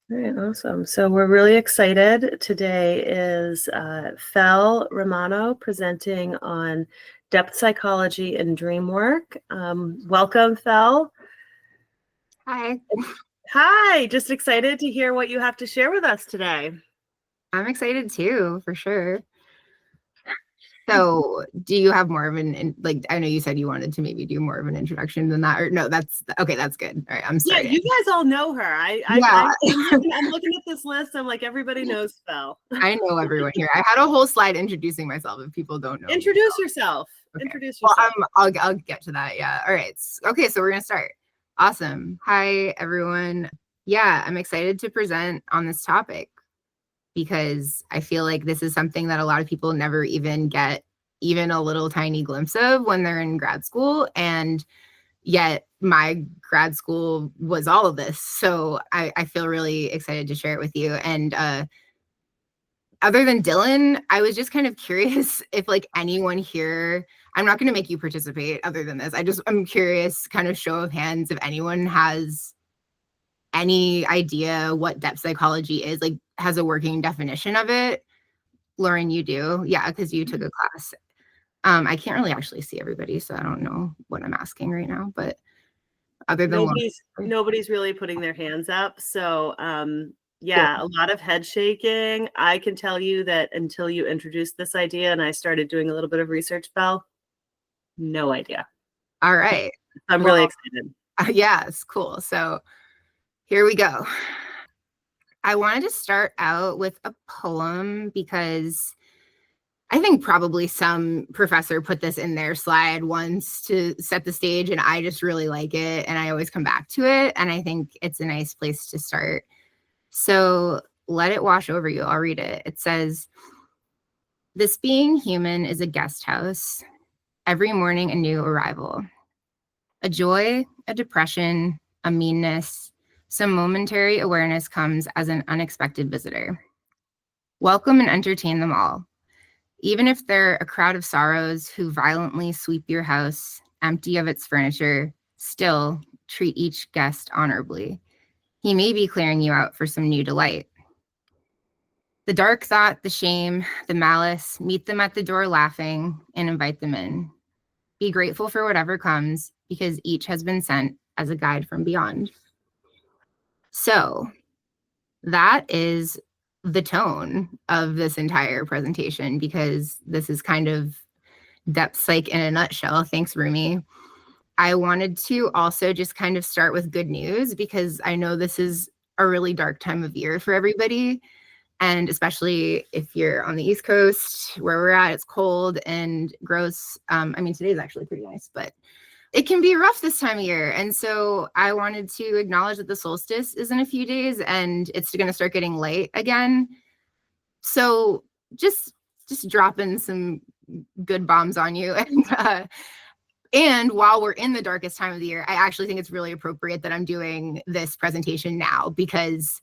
All right, awesome. So we're really excited. Today is Fel Romano presenting on depth psychology and dream work. Welcome, Fel. Hi. Hi, just excited to hear what you have to share with us today. I'm excited too, for sure. So, do you have more of I know you said you wanted to maybe do more of an introduction than that, or no, that's okay, that's good. All right, I'm Yeah, sorry. you guys all know her. Yeah, I'm looking at this list. I'm like, everybody knows Fel. I know everyone here. I had a whole slide introducing myself if people don't know. Introduce yourself. Okay. Introduce Well, yourself. I'll get to that. Yeah. All right. Okay, so we're gonna start. Awesome. Hi, everyone. Yeah, I'm excited to present on this topic because I feel like this is something that a lot of people never even get even a little tiny glimpse of when they're in grad school. And yet my grad school was all of this. So I feel really excited to share it with you. And other than Dylan, I was just kind of curious if like anyone here, I'm not going to make you participate other than this. I'm curious, kind of show of hands, if anyone has any idea what depth psychology is, like has a working definition of it. Lauren, you do? Yeah, because you took a class. I can't really actually see everybody, so I don't know what I'm asking right now, but other than nobody's really putting their hands up. So yeah, cool. A lot of head shaking. I can tell you that until you introduced this idea and I started doing a little bit of research, Fel, no idea. All right. I'm really excited. Yeah, it's cool. So here we go. I wanted to start out with a poem because I think probably some professor put this in their slide once to set the stage, and I just really like it, and I always come back to it, and I think it's a nice place to start. So let it wash over you. I'll read it. It says, "This being human is a guest house, every morning a new arrival. A joy, a depression, a meanness, some momentary awareness comes as an unexpected visitor. Welcome and entertain them all. Even if they're a crowd of sorrows who violently sweep your house, empty of its furniture, still treat each guest honorably. He may be clearing you out for some new delight. The dark thought, the shame, the malice, meet them at the door laughing and invite them in. Be grateful for whatever comes because each has been sent as a guide from beyond." So that is the tone of this entire presentation, because this is kind of depth psych in a nutshell. Thanks, Rumi. I wanted to also just kind of start with good news, because I know this is a really dark time of year for everybody. And especially if you're on the East Coast where we're at, it's cold and gross. I mean, today's actually pretty nice, but it can be rough this time of year. And so I wanted to acknowledge that the solstice is in a few days and it's going to start getting light again. So just dropping some good bombs on you. And while we're in the darkest time of the year, I actually think it's really appropriate that I'm doing this presentation now, because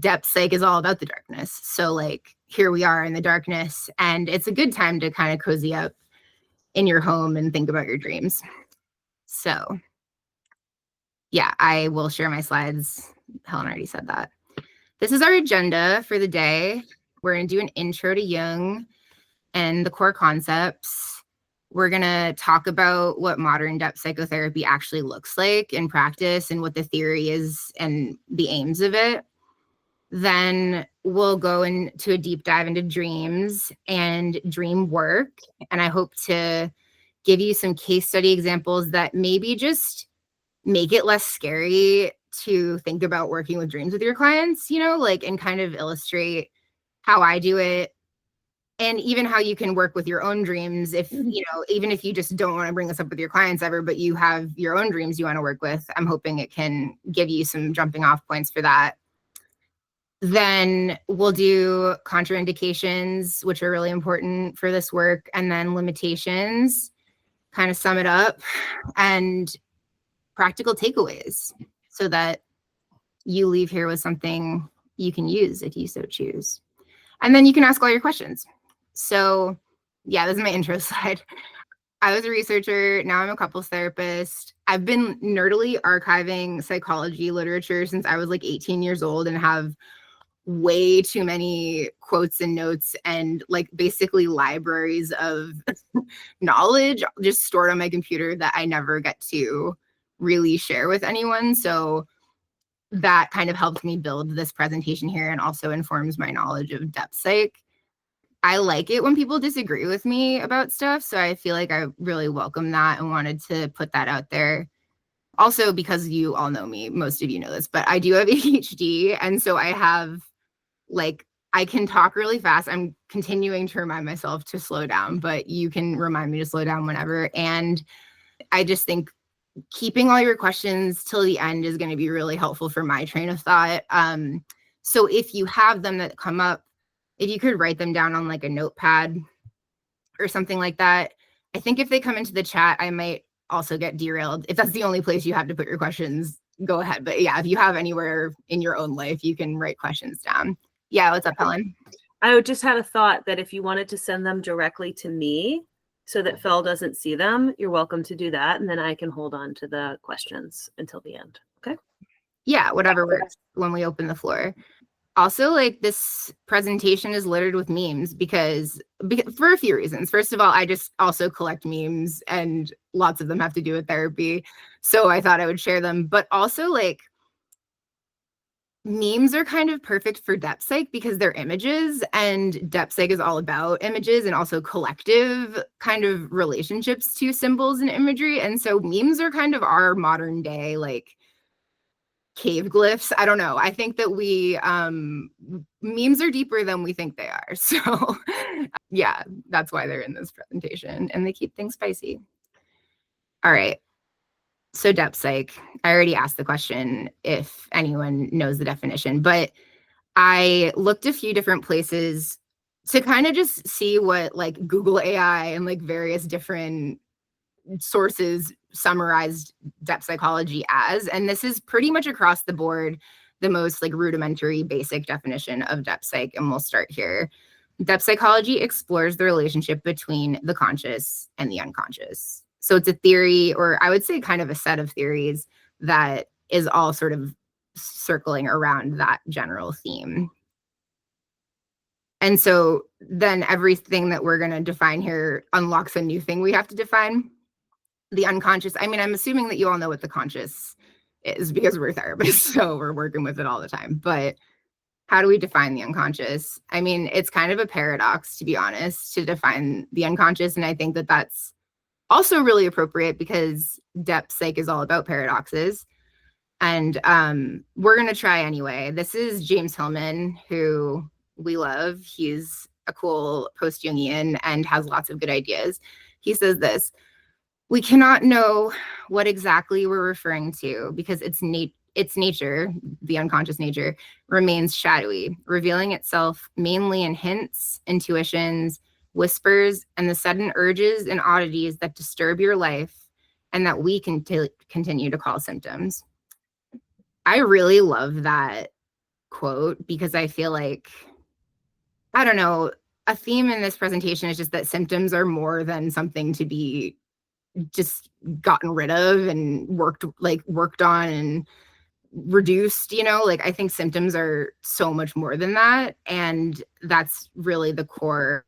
depth psych is all about the darkness. So like here we are in the darkness, and it's a good time to kind of cozy up in your home and think about your dreams. So yeah, I will share my slides. Helen already said that. This is our agenda for the day. We're going to do an intro to Jung and the core concepts. We're going to talk about what modern depth psychotherapy actually looks like in practice and what the theory is and the aims of it. Then we'll go into a deep dive into dreams and dream work. And I hope to give you some case study examples that maybe just make it less scary to think about working with dreams with your clients, you know, like, and kind of illustrate how I do it, and even how you can work with your own dreams if, you know, even if you just don't want to bring this up with your clients ever, but you have your own dreams you want to work with. I'm hoping it can give you some jumping off points for that. Then we'll do contraindications, which are really important for this work, and then limitations, kind of sum it up, and practical takeaways so that you leave here with something you can use if you so choose. And then you can ask all your questions. So yeah, this is my intro slide. I was a researcher. Now I'm a couples therapist. I've been nerdily archiving psychology literature since I was like 18 years old and have way too many quotes and notes and like basically libraries of knowledge just stored on my computer that I never get to really share with anyone. So that kind of helped me build this presentation here and also informs my knowledge of depth psych. I like it when people disagree with me about stuff, so I feel like I really welcome that and wanted to put that out there. Also, because you all know me, most of you know this, but I do have ADHD, and so I have like, I can talk really fast. I'm continuing to remind myself to slow down, but you can remind me to slow down whenever. And I just think keeping all your questions till the end is going to be really helpful for my train of thought. So if you have them that come up, if you could write them down on like a notepad or something like that. I think if they come into the chat, I might also get derailed. If that's the only place you have to put your questions, go ahead. But yeah, if you have anywhere in your own life, you can write questions down. Yeah, what's up, Helen? I just had a thought that if you wanted to send them directly to me so that Phil doesn't see them, you're welcome to do that. And then I can hold on to the questions until the end. Okay. Yeah, whatever works when we open the floor. Also, like, this presentation is littered with memes because for a few reasons. First of all, I just also collect memes and lots of them have to do with therapy. So I thought I would share them. But also, like, memes are kind of perfect for depth psych because they're images, and depth psych is all about images and also collective kind of relationships to symbols and imagery. And so memes are kind of our modern day, like, cave glyphs. I don't know. I think that memes are deeper than we think they are. So yeah, that's why they're in this presentation, and they keep things spicy. All right. So depth psych, I already asked the question if anyone knows the definition, but I looked a few different places to kind of just see what like Google AI and like various different sources summarized depth psychology as, and this is pretty much across the board the most like rudimentary basic definition of depth psych, and we'll start here. Depth psychology explores the relationship between the conscious and the unconscious. So it's a theory, or I would say kind of a set of theories that is all sort of circling around that general theme. And so then everything that we're going to define here unlocks a new thing we have to define. The unconscious, I mean, I'm assuming that you all know what the conscious is because we're therapists, so we're working with it all the time. But how do we define the unconscious? I mean, it's kind of a paradox, to be honest, to define the unconscious. And I think that that's also really appropriate because depth psych is all about paradoxes. And we're going to try anyway. This is James Hillman, who we love. He's a cool post-Jungian and has lots of good ideas. He says this: we cannot know what exactly we're referring to because its nature, the unconscious nature, remains shadowy, revealing itself mainly in hints, intuitions, whispers, and the sudden urges and oddities that disturb your life and that we can continue to call symptoms. I really love that quote because I feel like, I don't know, a theme in this presentation is just that symptoms are more than something to be just gotten rid of and worked on and reduced, you know. Like, I think symptoms are so much more than that, and that's really the core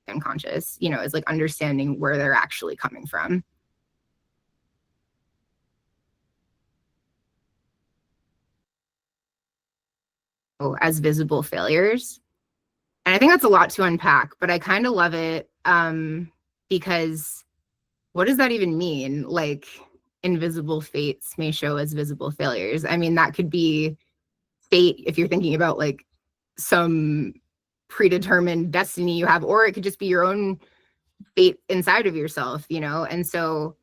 unconscious, you know, is like understanding where they're actually coming from. As visible failures, and I think that's a lot to unpack, but I kind of love it because what does that even mean? Like, invisible fates may show as visible failures. I mean, that could be fate if you're thinking about like some predetermined destiny you have, or it could just be your own fate inside of yourself, you know? And so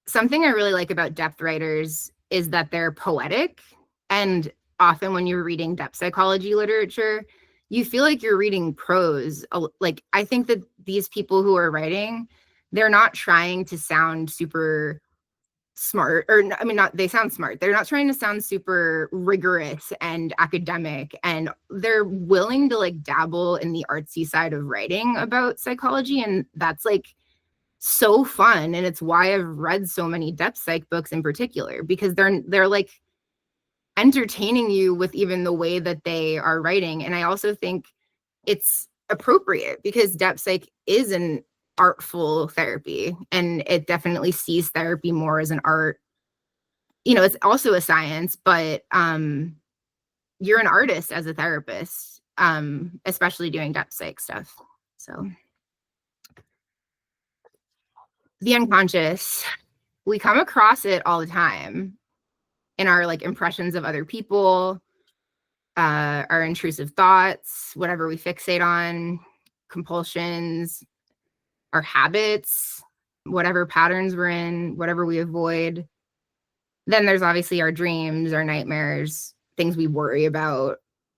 something I really like about depth writers is that they're poetic. And often when you're reading depth psychology literature, you feel like you're reading prose. Like, I think that these people who are writing, they're not trying to sound super smart, or I mean, they sound smart. They're not trying to sound super rigorous and academic, and they're willing to like dabble in the artsy side of writing about psychology. And that's like so fun. And it's why I've read so many depth psych books in particular, because they're like entertaining you with even the way that they are writing. And I also think it's appropriate because depth psych is an artful therapy, and it definitely sees therapy more as an art. It's also a science, but you're an artist as a therapist, especially doing depth psych stuff. So the unconscious, we come across it all the time in our like impressions of other people, our intrusive thoughts, whatever we fixate on, compulsions, our habits, whatever patterns we're in, whatever we avoid. Then there's obviously our dreams, our nightmares, things we worry about,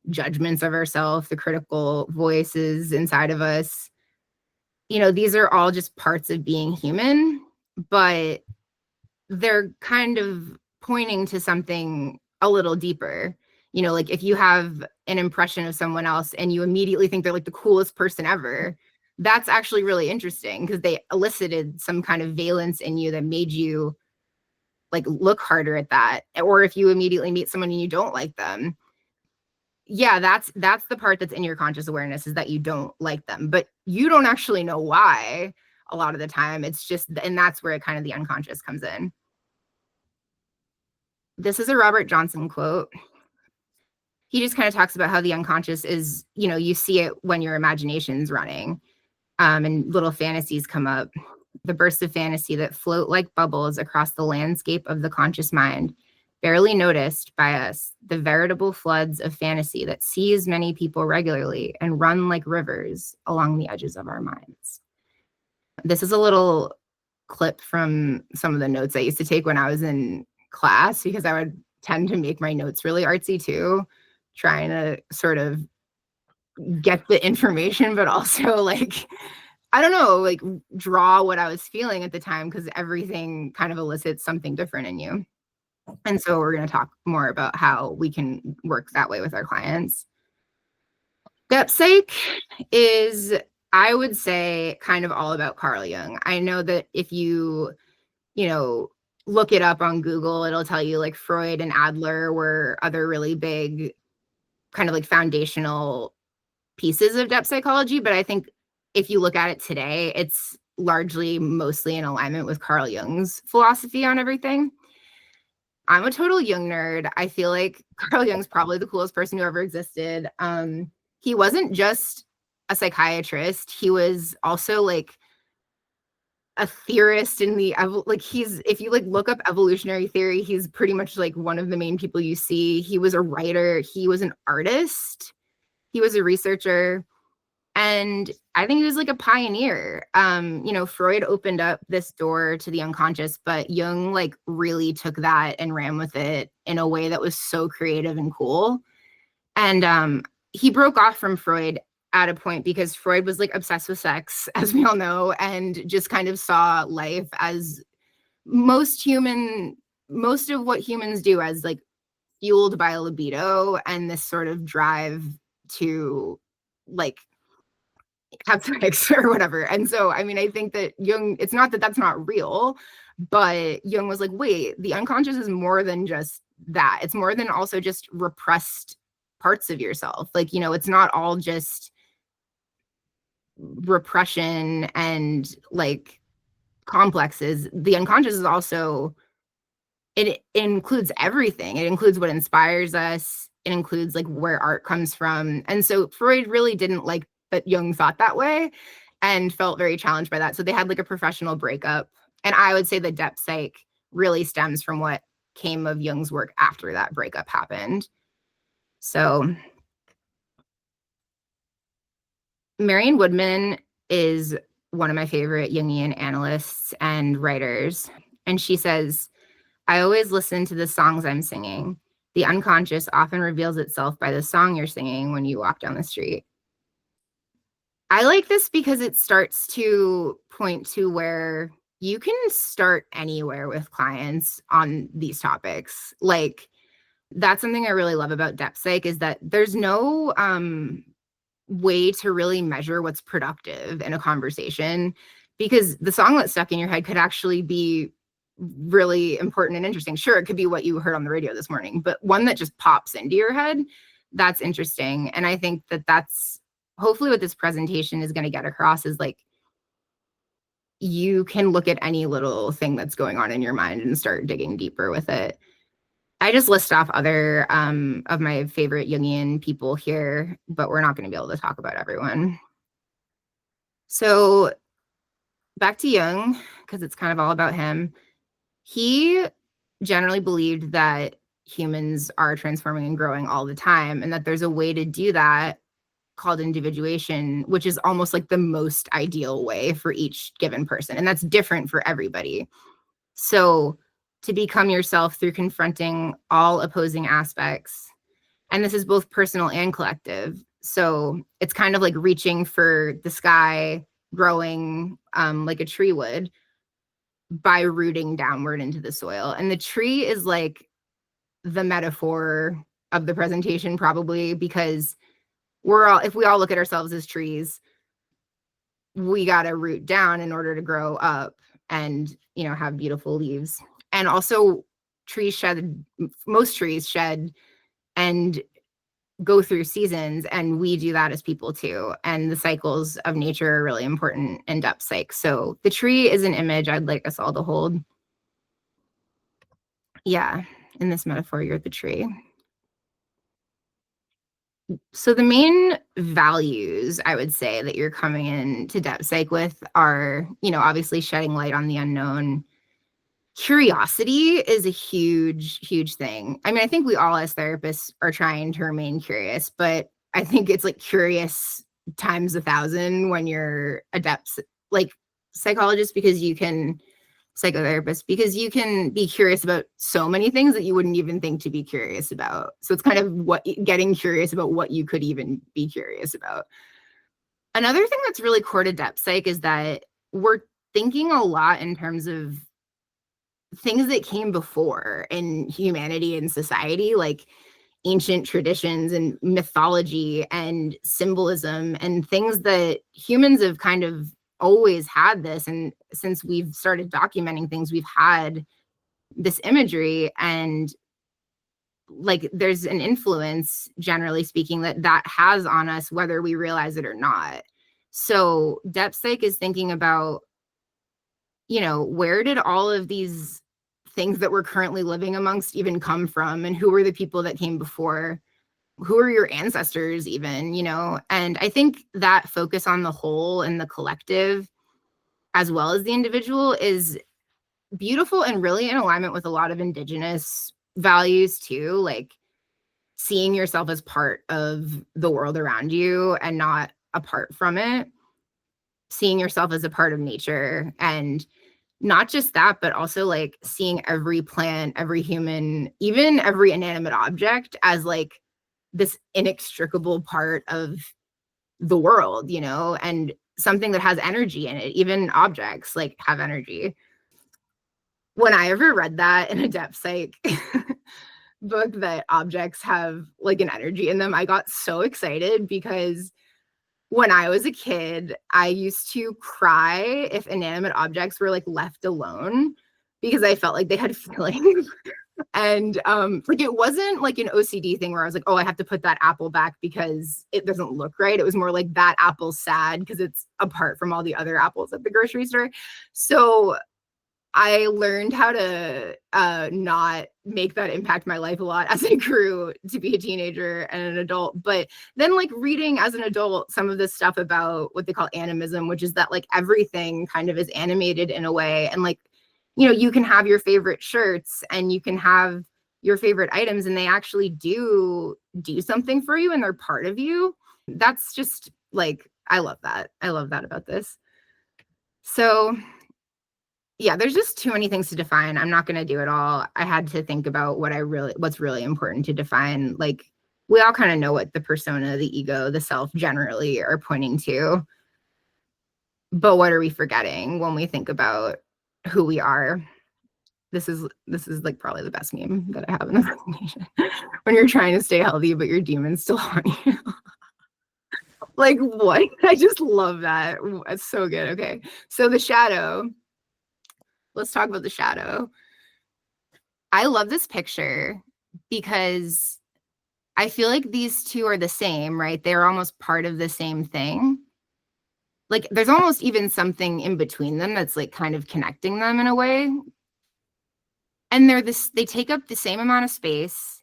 judgments of ourselves, the critical voices inside of us. These are all just parts of being human, but they're kind of pointing to something a little deeper. Like if you have an impression of someone else and you immediately think they're like the coolest person ever, that's actually really interesting because they elicited some kind of valence in you that made you like look harder at that. Or if you immediately meet someone and you don't like them, yeah, that's the part that's in your conscious awareness, is that you don't like them, but you don't actually know why a lot of the time. It's just, and that's where kind of the unconscious comes in. This is a Robert Johnson quote. He just kind of talks about how the unconscious is, you see it when your imagination's running, and little fantasies come up. The bursts of fantasy that float like bubbles across the landscape of the conscious mind, barely noticed by us, the veritable floods of fantasy that seize many people regularly and run like rivers along the edges of our minds. This is a little clip from some of the notes I used to take when I was in class, because I would tend to make my notes really artsy too, trying to sort of get the information, but also like, I don't know, like draw what I was feeling at the time, because everything kind of elicits something different in you. And so we're going to talk more about how we can work that way with our clients. Depth psych is, I would say, kind of all about Carl Jung. I know that if you look it up on Google, it'll tell you like Freud and Adler were other really big kind of like foundational pieces of depth psychology. But I think if you look at it today, it's largely mostly in alignment with Carl Jung's philosophy on everything. I'm a total Jung nerd. I feel like Carl Jung's probably the coolest person who ever existed. He wasn't just a psychiatrist. He was also like a theorist in the, like if you like look up evolutionary theory, he's pretty much like one of the main people you see. He was a writer. He was an artist. He was a researcher. And I think he was like a pioneer. Freud opened up this door to the unconscious, but Jung like really took that and ran with it in a way that was so creative and cool. And he broke off from Freud at a point because Freud was like obsessed with sex, as we all know, and just kind of saw life as most of what humans do as like fueled by a libido and this sort of drive to like have sex or whatever. And so, I mean, I think that Jung, it's not that that's not real, but Jung was like, wait, the unconscious is more than just that. It's more than also just repressed parts of yourself. Like, it's not all just repression and like complexes. The unconscious is also, it includes everything. It includes what inspires us. It includes like where art comes from. And so Freud really didn't like that Jung thought that way and felt very challenged by that. So they had like a professional breakup. And I would say the depth psych really stems from what came of Jung's work after that breakup happened. So Marion Woodman is one of my favorite Jungian analysts and writers. And she says, I always listen to the songs I'm singing. The unconscious often reveals itself by the song you're singing when you walk down the street. I like this because it starts to point to where you can start anywhere with clients on these topics. Like, that's something I really love about depth psych, is that there's no way to really measure what's productive in a conversation. because the song that's stuck in your head could actually be really important and interesting. Sure, it could be what you heard on the radio this morning, but one that just pops into your head, that's interesting. And I think that that's hopefully what this presentation is going to get across is like, you can look at any little thing that's going on in your mind and start digging deeper with it. I just list off other of my favorite Jungian people here, but we're not going to be able to talk about everyone. So back to Jung, because it's kind of all about him. He generally believed that humans are transforming and growing all the time, and that there's a way to do that called individuation, which is almost like the most ideal way for each given person. And that's different for everybody. So to become yourself through confronting all opposing aspects, and this is both personal and collective. So it's kind of like reaching for the sky, growing like a tree would by rooting downward into the soil. And the tree is like the metaphor of the presentation, probably, because if we all look at ourselves as trees, we got to root down in order to grow up and, have beautiful leaves. And also most trees shed and go through seasons, and we do that as people too. And the cycles of nature are really important in depth psych. So the tree is an image I'd like us all to hold. Yeah, in this metaphor, you're the tree. So the main values I would say that you're coming into depth psych with are, obviously shedding light on the unknown. Curiosity is a huge, huge thing. I mean, I think we all as therapists are trying to remain curious, but I think it's like curious times 1,000 when you're a depth like psychologist, because you can psychotherapist, because you can be curious about so many things that you wouldn't even think to be curious about. So it's kind of getting curious about what you could even be curious about. Another thing that's really core to depth psych is that we're thinking a lot in terms of things that came before in humanity and society, like ancient traditions and mythology and symbolism and things that humans have kind of always had this. And since we've started documenting things, we've had this imagery, and like there's an influence, generally speaking, that has on us, whether we realize it or not. So depth psych is thinking about, where did all of these things that we're currently living amongst even come from, and who were the people that came before? Who are your ancestors even, And I think that focus on the whole and the collective, as well as the individual, is beautiful and really in alignment with a lot of indigenous values too, like seeing yourself as part of the world around you and not apart from it, seeing yourself as a part of nature. And not just that, but also like seeing every plant, every human, even every inanimate object as like this inextricable part of the world, and something that has energy in it. Even objects like have energy. When I ever read that in a depth psych book, that objects have like an energy in them, I got so excited, because when I was a kid, I used to cry if inanimate objects were like left alone, because I felt like they had feelings. And like it wasn't like an OCD thing where I was like, oh, I have to put that apple back because it doesn't look right. It was more like that apple's sad because it's apart from all the other apples at the grocery store. So I learned how to not make that impact my life a lot as I grew to be a teenager and an adult. But then like reading as an adult some of this stuff about what they call animism, which is that like everything kind of is animated in a way. And like, you can have your favorite shirts and you can have your favorite items, and they actually do something for you and they're part of you. That's just like, I love that. I love that about this. So yeah, there's just too many things to define. I'm not going to do it all. I had to think about what's really important to define. Like we all kind of know what the persona, the ego, the self generally are pointing to. But what are we forgetting when we think about who we are? This is like probably the best meme that I have in the presentation. When you're trying to stay healthy, but your demon's still on you. Like what? I just love that. It's so good. Okay. So the shadow. Let's talk about the shadow. I love this picture because I feel like these two are the same, right? They're almost part of the same thing. Like there's almost even something in between them that's like kind of connecting them in a way. And they take up the same amount of space.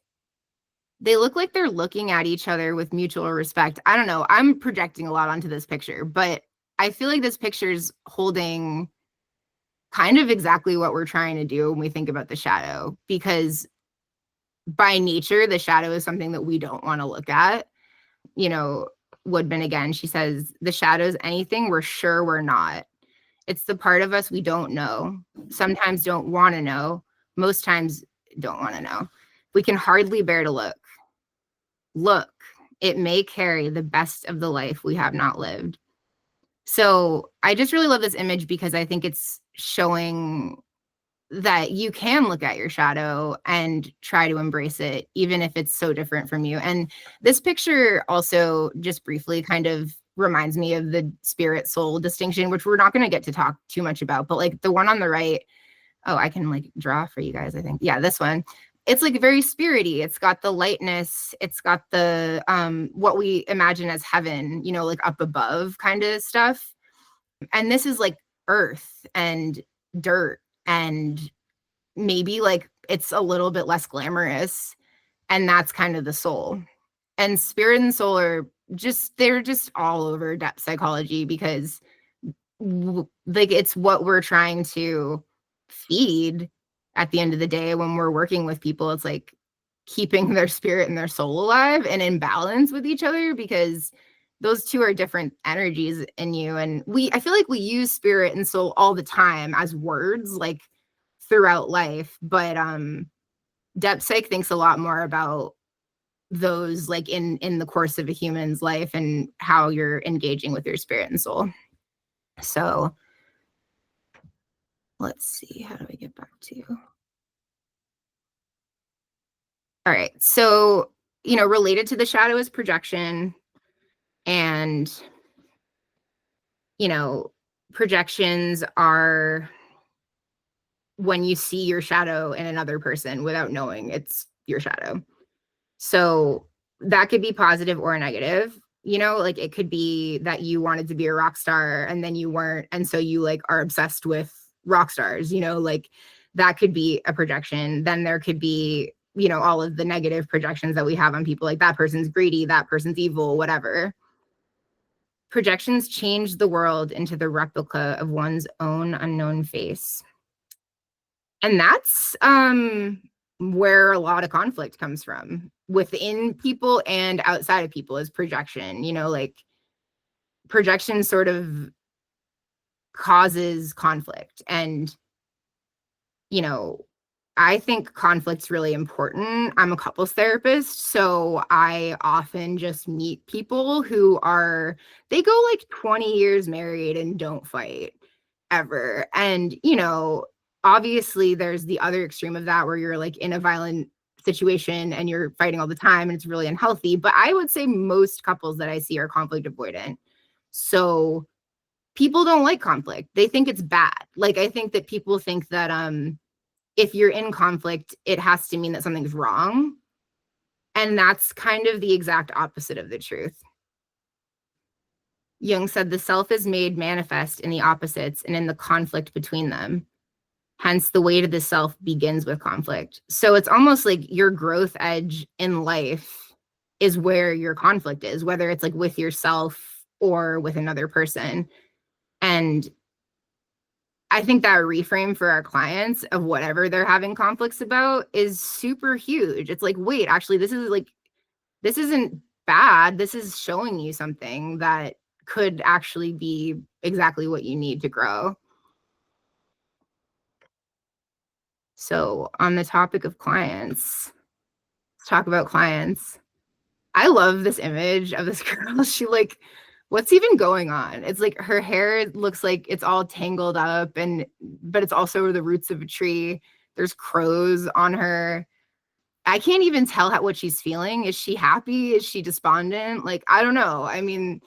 They look like they're looking at each other with mutual respect. I don't know. I'm projecting a lot onto this picture, but I feel like this picture's holding kind of exactly what we're trying to do when we think about the shadow, because by nature, the shadow is something that we don't want to look at. You know, Woodman again, she says, the shadow's anything we're sure we're not. It's the part of us we don't know, sometimes don't want to know, most times don't want to know. We can hardly bear to look. Look, it may carry the best of the life we have not lived. So I just really love this image because I think it's showing that you can look at your shadow and try to embrace it, even if it's so different from you. And this picture also, just briefly, kind of reminds me of the spirit soul distinction, which we're not going to get to talk too much about, but like the one on the right, oh, I can like draw for you guys, I think. Yeah, this one. It's like very spirity. It's got the lightness. It's got the what we imagine as heaven, you know, like up above kind of stuff. And this is like earth and dirt, and maybe like it's a little bit less glamorous. And that's kind of the soul. And spirit and soul are they're just all over depth psychology, because like it's what we're trying to feed at the end of the day when we're working with people. It's like keeping their spirit and their soul alive and in balance with each other, because those two are different energies in you. And I feel like we use spirit and soul all the time as words, like throughout life, but depth psych thinks a lot more about those like in the course of a human's life and how you're engaging with your spirit and soul. So let's see, how do I get back to you? All right. So, you know, related to the shadow is projection. And, you know, projections are when you see your shadow in another person without knowing it's your shadow. So that could be positive or negative. You know, like it could be that you wanted to be a rock star and then you weren't. And so you like are obsessed with rock stars, you know, like that could be a projection. Then there could be, you know, all of the negative projections that we have on people, like that person's greedy, that person's evil, whatever. Projections change the world into the replica of one's own unknown face. And that's where a lot of conflict comes from within people and outside of people, is projection. You know, like projection sort of causes conflict. And, you know, I think conflict's really important. I'm a couples therapist, so I often just meet people who they go like 20 years married and don't fight ever. And, you know, obviously there's the other extreme of that where you're like in a violent situation and you're fighting all the time and it's really unhealthy. But I would say most couples that I see are conflict avoidant. So people don't like conflict. They think it's bad. Like I think that people think that if you're in conflict, it has to mean that something's wrong. And that's kind of the exact opposite of the truth. Jung said the self is made manifest in the opposites and in the conflict between them. Hence, the way to the self begins with conflict. So it's almost like your growth edge in life is where your conflict is, whether it's like with yourself or with another person. And I think that reframe for our clients of whatever they're having conflicts about is super huge. It's like, wait, actually, this isn't bad. This is showing you something that could actually be exactly what you need to grow. So on the topic of clients, let's talk about clients. I love this image of this girl. She like, what's even going on? It's like her hair looks like it's all tangled up, but it's also the roots of a tree. There's crows on her. I can't even tell what she's feeling. Is she happy? Is she despondent? Like, I don't know. I mean,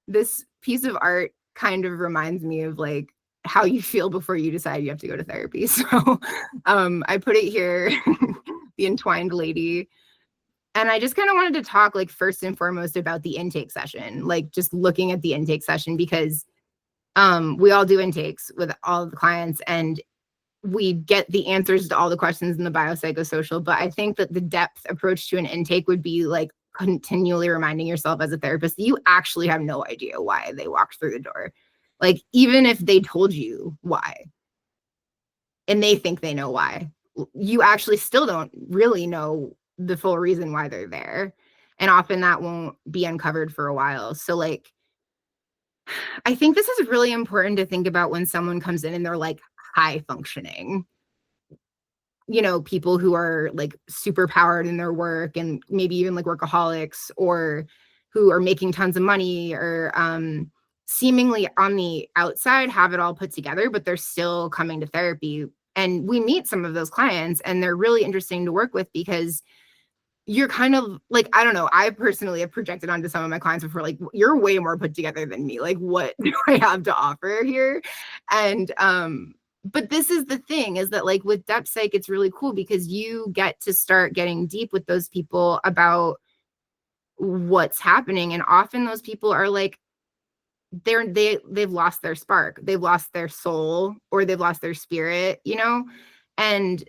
this piece of art kind of reminds me of like how you feel before you decide you have to go to therapy. So I put it here, the entwined lady. And I just kind of wanted to talk like first and foremost about the intake session, like just looking at the intake session, because we all do intakes with all of the clients and we get the answers to all the questions in the biopsychosocial. But I think that the depth approach to an intake would be like continually reminding yourself as a therapist that you actually have no idea why they walked through the door. Like, even if they told you why and they think they know why, you actually still don't really know the full reason why they're there. And often that won't be uncovered for a while. So like, I think this is really important to think about when someone comes in and they're like high functioning, you know, people who are like super powered in their work and maybe even like workaholics, or who are making tons of money, or seemingly on the outside have it all put together, but they're still coming to therapy. And we meet some of those clients and they're really interesting to work with because you're kind of like, I don't know, I personally have projected onto some of my clients before, like, you're way more put together than me. Like, what do I have to offer here? And but this is the thing, is that like with depth psych, it's really cool because you get to start getting deep with those people about what's happening. And often those people are like, they've lost their spark, they've lost their soul, or they've lost their spirit, you know, and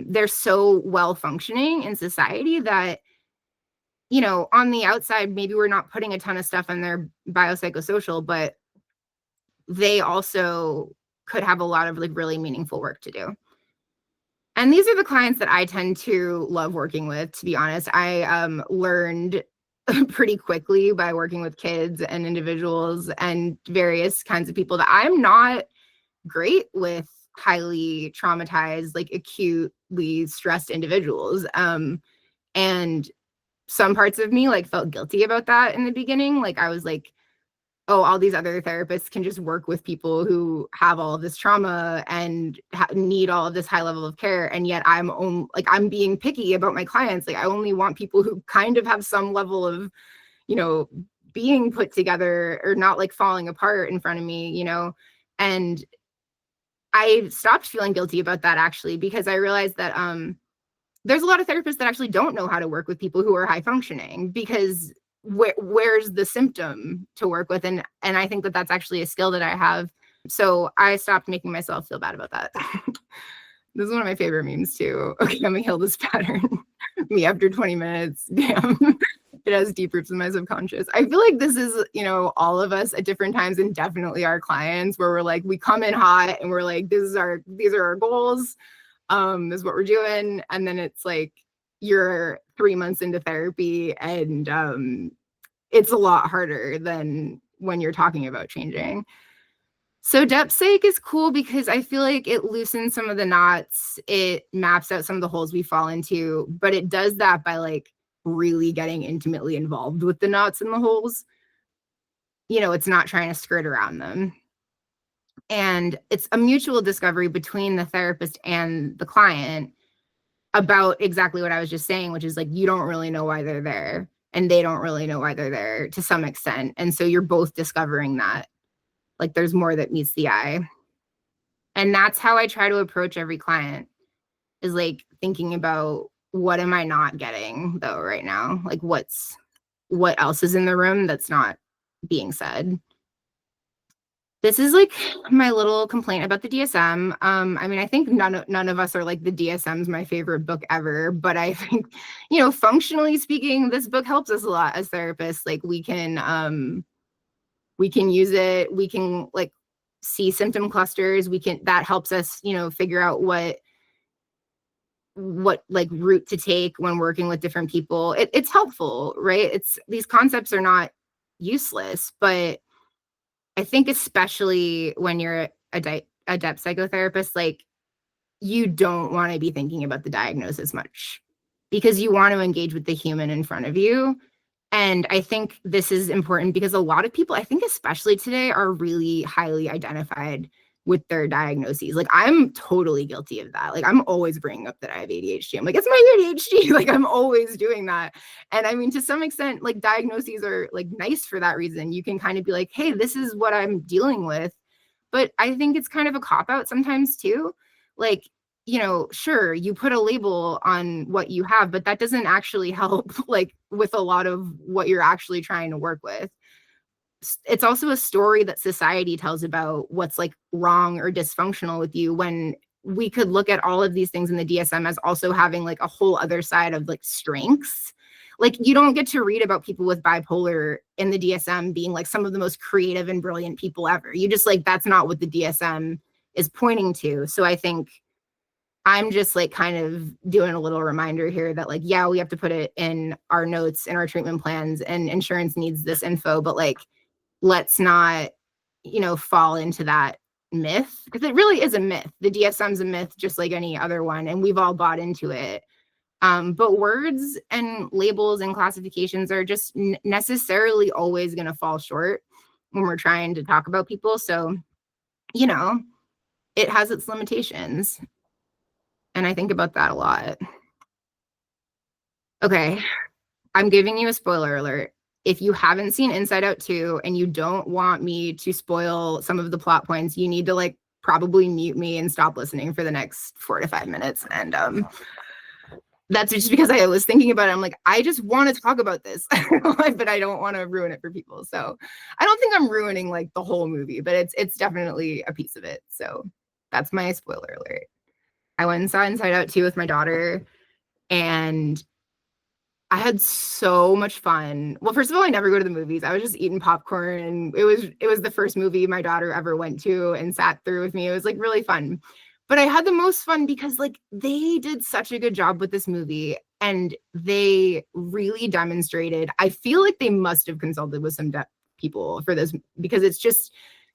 they're so well functioning in society that, you know, on the outside, maybe we're not putting a ton of stuff on their biopsychosocial, but they also could have a lot of like really meaningful work to do. And these are the clients that I tend to love working with, to be honest. I learned pretty quickly by working with kids and individuals and various kinds of people that I'm not great with highly traumatized, like acutely stressed individuals. And some parts of me like felt guilty about that in the beginning. Like I was like, oh, all these other therapists can just work with people who have all of this trauma and need all of this high level of care. And yet I'm being picky about my clients. Like I only want people who kind of have some level of, you know, being put together or not like falling apart in front of me, you know. And I stopped feeling guilty about that actually, because I realized that there's a lot of therapists that actually don't know how to work with people who are high functioning, because where's the symptom to work with? And I think that that's actually a skill that I have. So I stopped making myself feel bad about that. This is one of my favorite memes too. Okay, let me heal this pattern. Me after 20 minutes. Damn. It has deep roots in my subconscious. I feel like this is, you know, all of us at different times, and definitely our clients, where we're like, we come in hot and we're like, these are our goals. This is what we're doing. And then it's like, you're 3 months into therapy and it's a lot harder than when you're talking about changing. So depth psych is cool because I feel like it loosens some of the knots. It maps out some of the holes we fall into, but it does that by like really getting intimately involved with the knots and the holes. You know, it's not trying to skirt around them. And it's a mutual discovery between the therapist and the client about exactly what I was just saying, which is like, you don't really know why they're there and they don't really know why they're there to some extent. And so you're both discovering that like there's more that meets the eye. And that's how I try to approach every client, is like thinking about, what am I not getting though right now? Like what else is in the room that's not being said? This is like my little complaint about the DSM. I mean, I think none of us are like, the DSM's my favorite book ever, but I think, you know, functionally speaking, this book helps us a lot as therapists. Like we can use it. We can like see symptom clusters. That helps us, you know, figure out what like route to take when working with different people. It's helpful, right? These concepts are not useless, but I think especially when you're a depth psychotherapist, like you don't want to be thinking about the diagnosis much, because you want to engage with the human in front of you. And I think this is important because a lot of people, I think especially today, are really highly identified with their diagnoses. Like, I'm totally guilty of that. Like, I'm always bringing up that I have ADHD. I'm like, it's my ADHD. Like, I'm always doing that. And I mean, to some extent, like, diagnoses are like nice for that reason. You can kind of be like, hey, this is what I'm dealing with. But I think it's kind of a cop out sometimes too. Like, you know, sure, you put a label on what you have, but that doesn't actually help, like, with a lot of what you're actually trying to work with. It's also a story that society tells about what's like wrong or dysfunctional with you, when we could look at all of these things in the DSM as also having like a whole other side of like strengths. Like, you don't get to read about people with bipolar in the DSM being like some of the most creative and brilliant people ever. You just like, that's not what the DSM is pointing to. So I think I'm just like kind of doing a little reminder here that like, yeah, we have to put it in our notes, in our treatment plans, and insurance needs this info, but like, let's not, you know, fall into that myth, because it really is a myth. The DSM's a myth just like any other one, and we've all bought into it. But words and labels and classifications are just necessarily always going to fall short when we're trying to talk about people. So, you know, it has its limitations. And I think about that a lot. Okay, I'm giving you a spoiler alert. If you haven't seen Inside Out 2 and you don't want me to spoil some of the plot points, you need to like probably mute me and stop listening for the next 4 to 5 minutes. And that's just because I was thinking about it. I'm like, I just want to talk about this, but I don't want to ruin it for people. So I don't think I'm ruining like the whole movie, but it's definitely a piece of it. So that's my spoiler alert. I went and saw Inside Out 2 with my daughter, and I had so much fun. Well, first of all, I never go to the movies. I was just eating popcorn, and it was the first movie my daughter ever went to and sat through with me. It was like really fun. But I had the most fun because like they did such a good job with this movie, and they really demonstrated. I feel like they must have consulted with some people for this, because it's just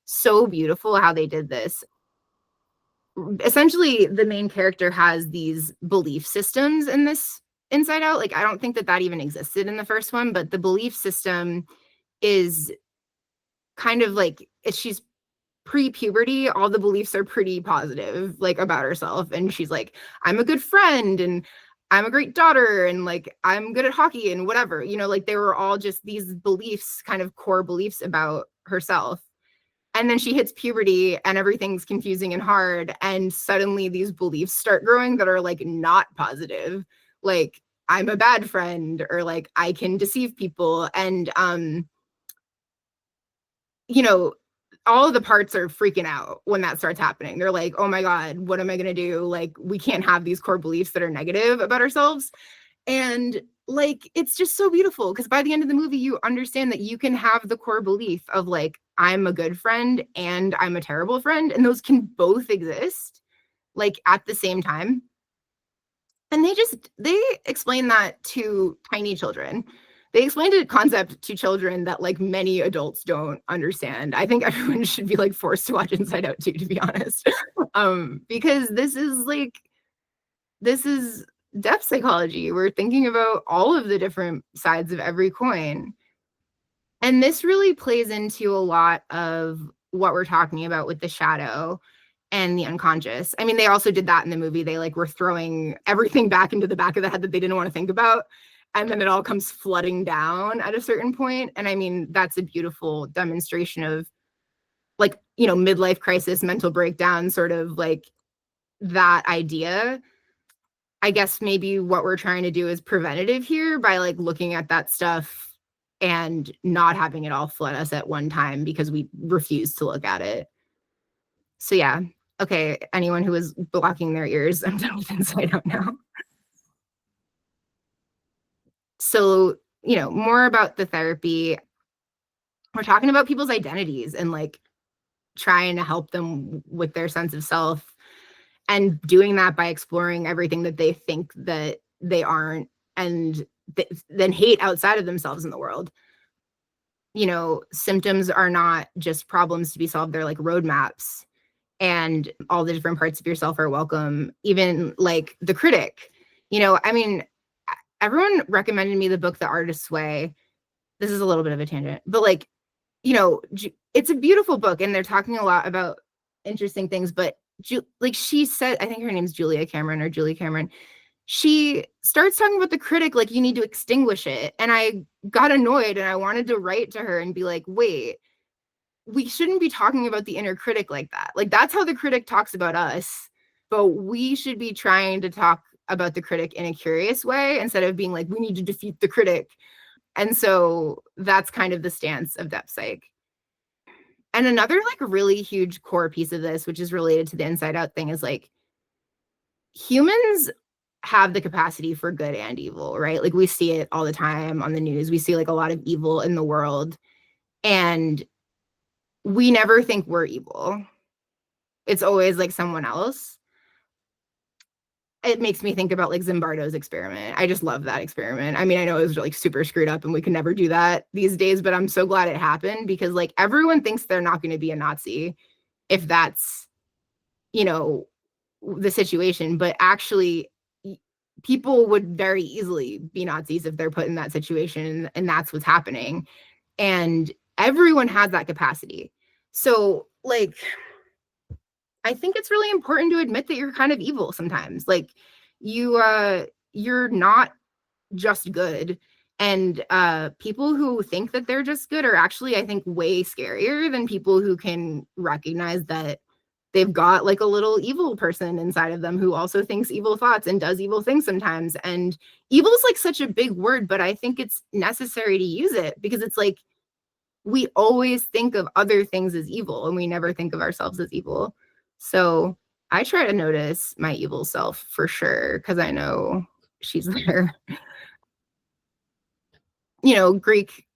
so beautiful how they did this. Essentially, the main character has these belief systems in this Inside Out. Like, I don't think that even existed in the first one, but the belief system is kind of like, she's pre-puberty, all the beliefs are pretty positive, like, about herself. And she's like, I'm a good friend, and I'm a great daughter, and like, I'm good at hockey, and whatever, you know, like, they were all just these beliefs, kind of core beliefs about herself. And then she hits puberty and everything's confusing and hard. And suddenly these beliefs start growing that are like not positive. Like, I'm a bad friend, or like I can deceive people. And, you know, all of the parts are freaking out when that starts happening. They're like, oh my God, what am I going to do? Like, we can't have these core beliefs that are negative about ourselves. And like, it's just so beautiful, because by the end of the movie, you understand that you can have the core belief of like, I'm a good friend and I'm a terrible friend. And those can both exist like at the same time. And they explain that to tiny children. They explained a concept to children that like many adults don't understand. I think everyone should be like forced to watch Inside Out 2, to be honest. Because this is depth psychology. We're thinking about all of the different sides of every coin. And this really plays into a lot of what we're talking about with the shadow and the unconscious. I mean, they also did that in the movie. They like were throwing everything back into the back of the head that they didn't want to think about. And then it all comes flooding down at a certain point. And I mean, that's a beautiful demonstration of like, you know, midlife crisis, mental breakdown, sort of like that idea. I guess maybe what we're trying to do is preventative here by like looking at that stuff and not having it all flood us at one time because we refuse to look at it. So yeah. Okay. Anyone who is blocking their ears, I'm done with Inside Out now. So, you know, more about the therapy. We're talking about people's identities and like trying to help them with their sense of self, and doing that by exploring everything that they think that they aren't, and then hate outside of themselves in the world. You know, symptoms are not just problems to be solved. They're like roadmaps, and all the different parts of yourself are welcome. Even like the critic, you know, I mean, everyone recommended me the book, The Artist's Way. This is a little bit of a tangent, but like, you know, it's a beautiful book, and they're talking a lot about interesting things, but like she said, I think her name's Julia Cameron or Julie Cameron. She starts talking about the critic like you need to extinguish it. And I got annoyed and I wanted to write to her and be like, wait, we shouldn't be talking about the inner critic like that. Like that's how the critic talks about us, but we should be trying to talk about the critic in a curious way instead of being like, we need to defeat the critic. And so that's kind of the stance of depth psych. And another like really huge core piece of this, which is related to the inside out thing, is like humans have the capacity for good and evil, right? Like we see it all the time on the news. We see like a lot of evil in the world and we never think we're evil. It's always like someone else. It makes me think about like Zimbardo's experiment. I just love that experiment. I mean, I know it was like super screwed up and we can never do that these days, but I'm so glad it happened because like everyone thinks they're not going to be a Nazi if that's, you know, the situation. But actually, people would very easily be Nazis if they're put in that situation. And that's what's happening. And everyone has that capacity. So like, I think it's really important to admit that you're kind of evil sometimes. Like you're not just good. And people who think that they're just good are actually, I think, way scarier than people who can recognize that they've got like a little evil person inside of them who also thinks evil thoughts and does evil things sometimes. And evil is like such a big word, but I think it's necessary to use it because it's like we always think of other things as evil and we never think of ourselves as evil. So I try to notice my evil self for sure, because I know she's there. You know, Greek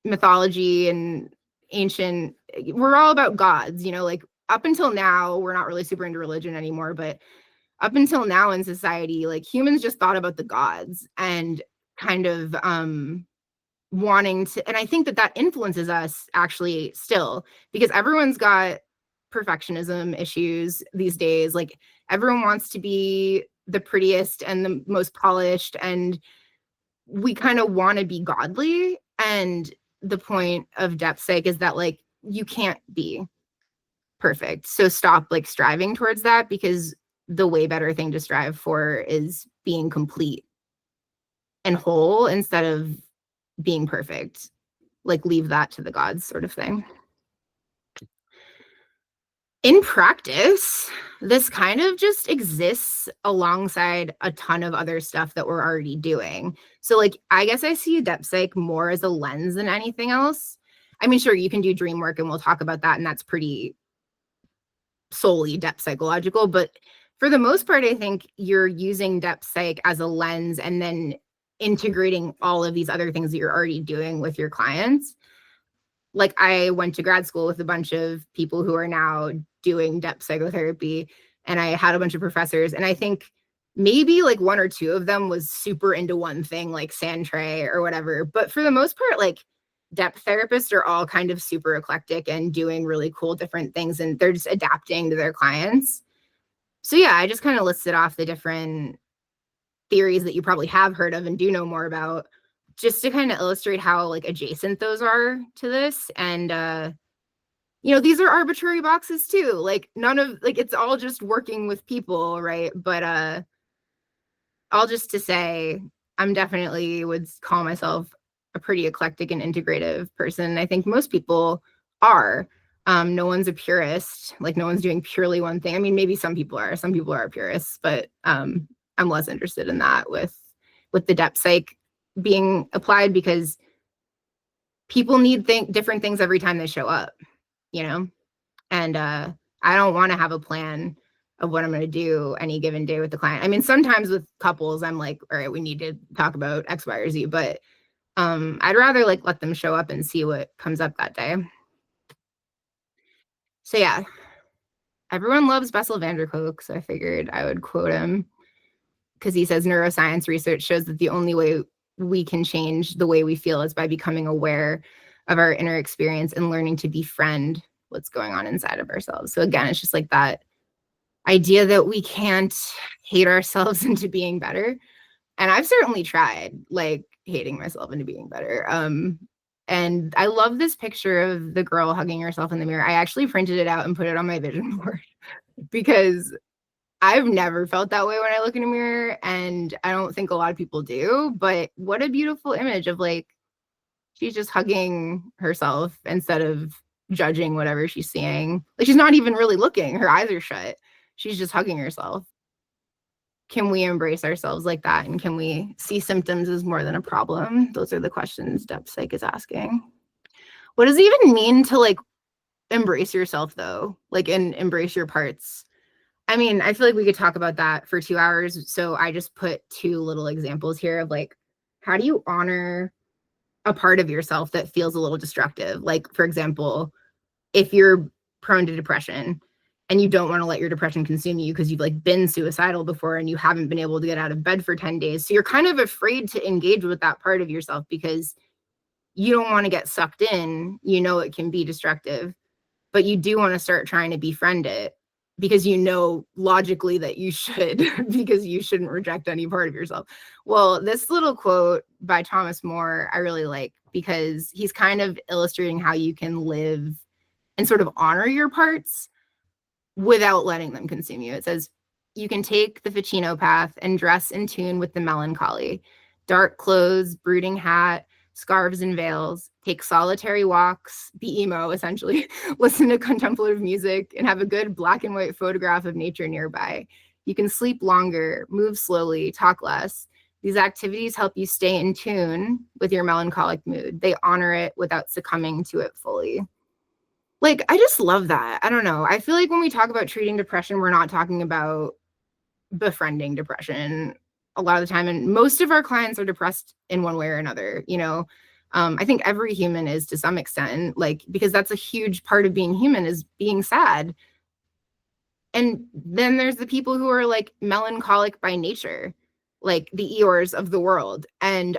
mythology and ancient, we're all about gods, you know, like up until now, we're not really super into religion anymore, but up until now in society, like humans just thought about the gods and kind of wanting to, and I think that that influences us actually still, because everyone's got perfectionism issues these days. Like everyone wants to be the prettiest and the most polished, and we kind of want to be godly. And the point of depth psych is that like you can't be perfect, so stop like striving towards that, because the way better thing to strive for is being complete and whole instead of being perfect. Like leave that to the gods sort of thing. In practice, this kind of just exists alongside a ton of other stuff that we're already doing. So like, I guess I see depth psych more as a lens than anything else. I mean, sure, you can do dream work and we'll talk about that, and that's pretty solely depth psychological, but for the most part, I think you're using depth psych as a lens and then integrating all of these other things that you're already doing with your clients. Like I went to grad school with a bunch of people who are now doing depth psychotherapy, and I had a bunch of professors, and I think maybe like one or two of them was super into one thing, like Sandtray or whatever. But for the most part, like depth therapists are all kind of super eclectic and doing really cool different things, and they're just adapting to their clients. So yeah, I just kind of listed off the different theories that you probably have heard of and do know more about, just to kind of illustrate how like adjacent those are to this. And you know, these are arbitrary boxes too. Like none of, like, it's all just working with people, right? But all just to say, I'm definitely would call myself a pretty eclectic and integrative person. I think most people are. No one's a purist. Like no one's doing purely one thing. I mean, maybe some people are. Some people are purists, but I'm less interested in that with the depth psych being applied, because people need different things every time they show up, you know? And I don't want to have a plan of what I'm going to do any given day with the client. I mean, sometimes with couples, I'm like, all right, we need to talk about X, Y, or Z, but I'd rather like let them show up and see what comes up that day. So yeah, everyone loves Bessel van der Kolk, so I figured I would quote him, because he says neuroscience research shows that the only way we can change the way we feel is by becoming aware of our inner experience and learning to befriend what's going on inside of ourselves. So again, it's just like that idea that we can't hate ourselves into being better. And I've certainly tried like hating myself into being better. And I love this picture of the girl hugging herself in the mirror. I actually printed it out and put it on my vision board because I've never felt that way when I look in a mirror, and I don't think a lot of people do. But what a beautiful image of like, she's just hugging herself instead of judging whatever she's seeing. Like, she's not even really looking, her eyes are shut. She's just hugging herself. Can we embrace ourselves like that? And can we see symptoms as more than a problem? Those are the questions Depth Psych is asking. What does it even mean to like embrace yourself though? Like, and embrace your parts? I mean, I feel like we could talk about that for 2 hours. So I just put 2 little examples here of like, how do you honor a part of yourself that feels a little destructive? Like, for example, if you're prone to depression and you don't want to let your depression consume you because you've like been suicidal before and you haven't been able to get out of bed for 10 days. So you're kind of afraid to engage with that part of yourself because you don't want to get sucked in. You know, it can be destructive, but you do want to start trying to befriend it because you know logically that you should, because you shouldn't reject any part of yourself. Well, this little quote by Thomas More, I really like, because he's kind of illustrating how you can live and sort of honor your parts without letting them consume you. It says, you can take the Ficino path and dress in tune with the melancholy. Dark clothes, brooding hat, scarves and veils, take solitary walks, be emo essentially, listen to contemplative music, and have a good black and white photograph of nature nearby. You can sleep longer, move slowly, talk less. These activities help you stay in tune with your melancholic mood. They honor it without succumbing to it fully. Like, I just love that. I don't know. I feel like when we talk about treating depression, we're not talking about befriending depression a lot of the time. And most of our clients are depressed in one way or another, you know. I think every human is to some extent, like, because that's a huge part of being human is being sad. And then there's the people who are like melancholic by nature, like the Eeyores of the world. And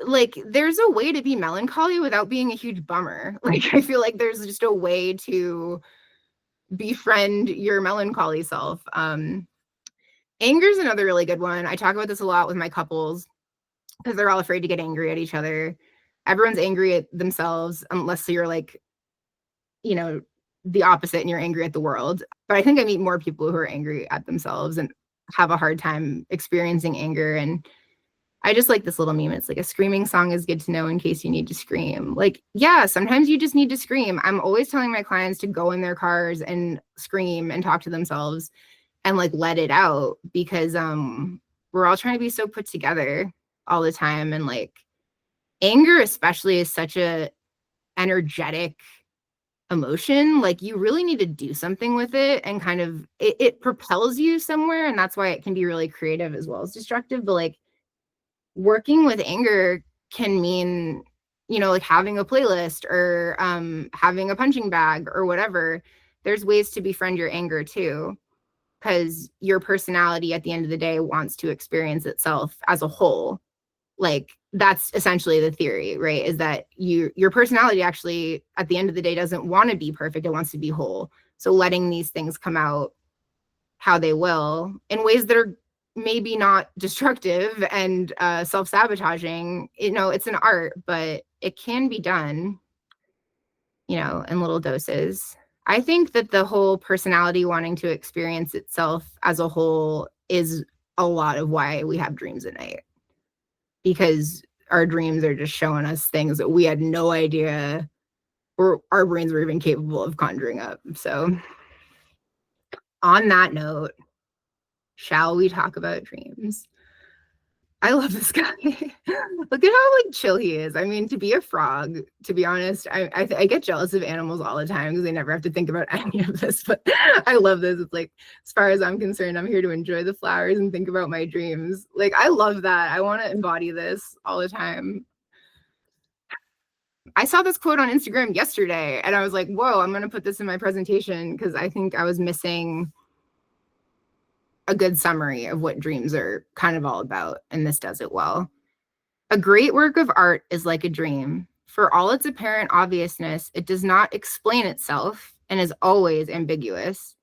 like, there's a way to be melancholy without being a huge bummer. Like, I feel like there's just a way to befriend your melancholy self. Anger is another really good one. I talk about this a lot with my couples because they're all afraid to get angry at each other. Everyone's angry at themselves unless you're like, you know, the opposite and you're angry at the world. But I think I meet more people who are angry at themselves and have a hard time experiencing anger. And I just like this little meme. It's like, a screaming song is good to know in case you need to scream. Like, yeah, sometimes you just need to scream. I'm always telling my clients to go in their cars and scream and talk to themselves and like let it out, because we're all trying to be so put together all the time. And like, anger especially is such a energetic emotion. Like, you really need to do something with it, and kind of it propels you somewhere, and that's why it can be really creative as well as destructive. But like, working with anger can mean, you know, like having a playlist or having a punching bag or whatever. There's ways to befriend your anger too, because your personality at the end of the day wants to experience itself as a whole. Like, that's essentially the theory, right? Is that your personality actually at the end of the day doesn't want to be perfect. It wants to be whole. So letting these things come out how they will in ways that are maybe not destructive and self-sabotaging, you know, it's an art, but it can be done, you know, in little doses. I think that the whole personality wanting to experience itself as a whole is a lot of why we have dreams at night, because our dreams are just showing us things that we had no idea or our brains were even capable of conjuring up. So on that note, shall we talk about dreams? I love this guy. Look at how like chill he is. I mean, to be a frog, to be honest, I get jealous of animals all the time because they never have to think about any of this. But I love this. It's like, as far as I'm concerned, I'm here to enjoy the flowers and think about my dreams. Like, I love that. I want to embody this all the time. I saw this quote on Instagram yesterday, and I was like, whoa, I'm going to put this in my presentation because I think I was missing a good summary of what dreams are kind of all about, and this does it well. A great work of art is like a dream. For all its apparent obviousness, it does not explain itself and is always ambiguous.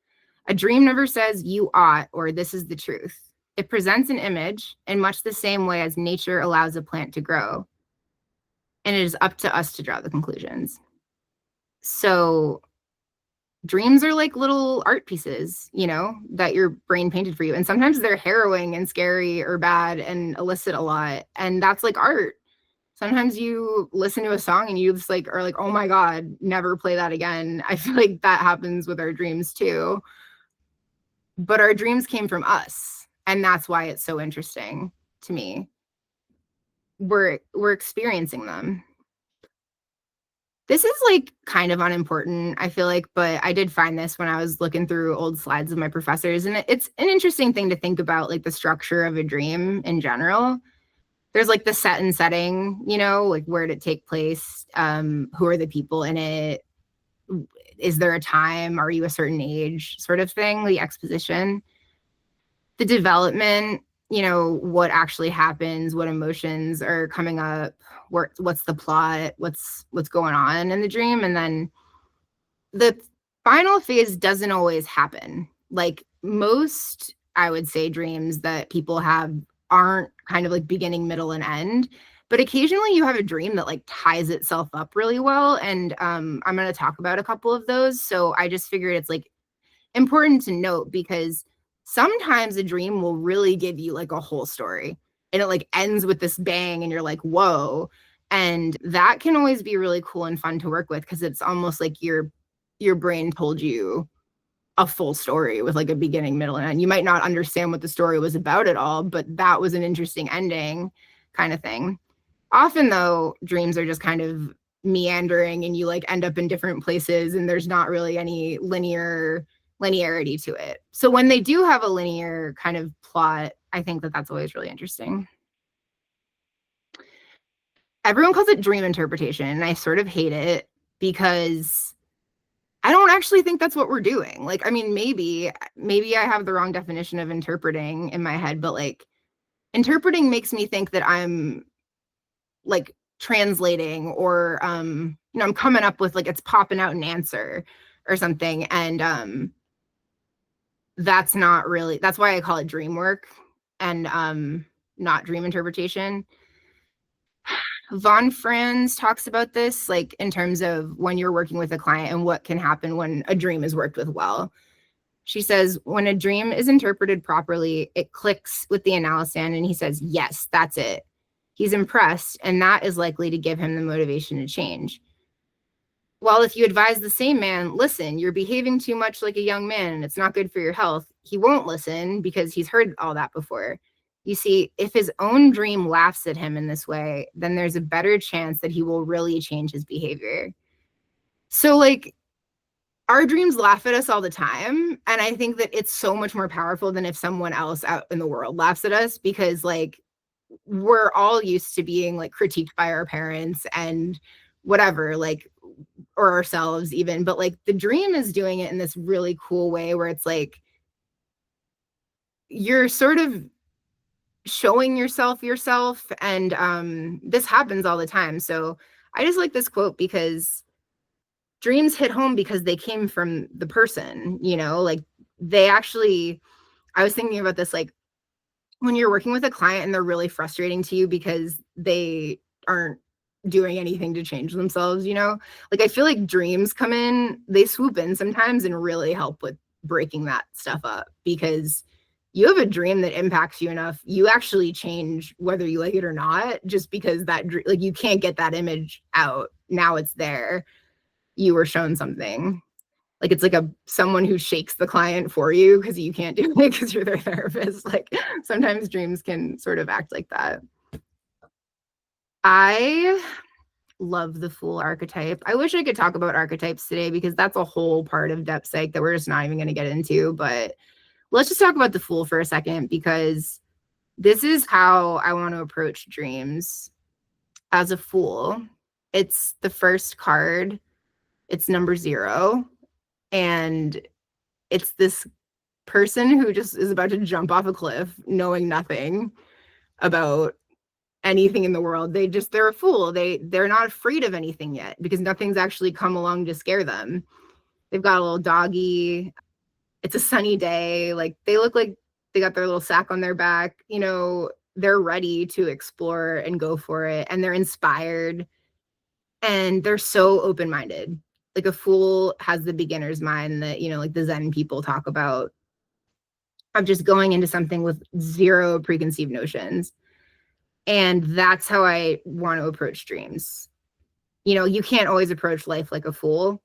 A dream never says you ought or this is the truth. It presents an image in much the same way as nature allows a plant to grow. and it is up to us to draw the conclusions. So dreams are like little art pieces, you know, that your brain painted for you. And sometimes they're harrowing and scary or bad and elicit a lot. And that's like art. Sometimes you listen to a song and you just like are like, oh my God, never play that again. I feel like that happens with our dreams too. But our dreams came from us. And that's why it's so interesting to me. We're experiencing them. This is like kind of unimportant, I feel like, but I did find this when I was looking through old slides of my professors. And it's an interesting thing to think about, like the structure of a dream in general. There's like the set and setting, you know, like where did it take place? Who are the people in it? Is there a time? Are you a certain age? Sort of thing, the exposition. The development, you know, what actually happens, what emotions are coming up, what's the plot, what's going on in the dream. And then the final phase doesn't always happen. Like most, I would say, dreams that people have aren't kind of like beginning, middle, and end. But occasionally you have a dream that like ties itself up really well. And I'm going to talk about a couple of those. So I just figured it's like important to note because sometimes a dream will really give you like a whole story and it like ends with this bang and you're like, whoa. And that can always be really cool and fun to work with because it's almost like your brain told you a full story with like a beginning, middle, and end. You might not understand what the story was about at all, but that was an interesting ending kind of thing. Often though, dreams are just kind of meandering and you like end up in different places and there's not really any linearity to it. So when they do have a linear kind of plot, I think that that's always really interesting. Everyone calls it dream interpretation, and I sort of hate it because I don't actually think that's what we're doing. Like, I mean, maybe I have the wrong definition of interpreting in my head, but like interpreting makes me think that I'm like translating or you know, I'm coming up with like it's popping out an answer or something. And that's not really, that's why I call it dream work and not dream interpretation. Von Franz talks about this like in terms of when you're working with a client and what can happen when a dream is worked with well. She says, when a dream is interpreted properly, it clicks with the analysand and he says, yes, that's it. He's impressed, and that is likely to give him the motivation to change. While if you advise the same man, listen, you're behaving too much like a young man and it's not good for your health, he won't listen because he's heard all that before. You see, if his own dream laughs at him in this way, then there's a better chance that he will really change his behavior. So like our dreams laugh at us all the time. And I think that it's so much more powerful than if someone else out in the world laughs at us because like we're all used to being like critiqued by our parents and whatever, like, or ourselves even, but like the dream is doing it in this really cool way where it's like you're sort of showing yourself and this happens all the time. So I just like this quote because dreams hit home because they came from the person, you know, like they actually, I was thinking about this, like when you're working with a client and they're really frustrating to you because they aren't doing anything to change themselves, you know, like I feel like dreams come in, they swoop in sometimes and really help with breaking that stuff up because you have a dream that impacts you enough, you actually change whether you like it or not, just because that like you can't get that image out. Now it's there. You were shown something. Like it's like someone who shakes the client for you because you can't do it because you're their therapist. Like sometimes dreams can sort of act like that. I love the Fool archetype. I wish I could talk about archetypes today because that's a whole part of depth psych that we're just not even going to get into. But let's just talk about the Fool for a second because this is how I want to approach dreams as a Fool. It's the first card. It's number 0. And it's this person who just is about to jump off a cliff knowing nothing about anything in the world. They're a fool. They're not afraid of anything yet because nothing's actually come along to scare them. They've got a little doggy. It's a sunny day. Like they look like they got their little sack on their back. You know, they're ready to explore and go for it. And they're inspired. and they're so open-minded. Like a fool has the beginner's mind that, like the Zen people talk about, of just going into something with zero preconceived notions. And that's how I want to approach dreams. You can't always approach life like a fool,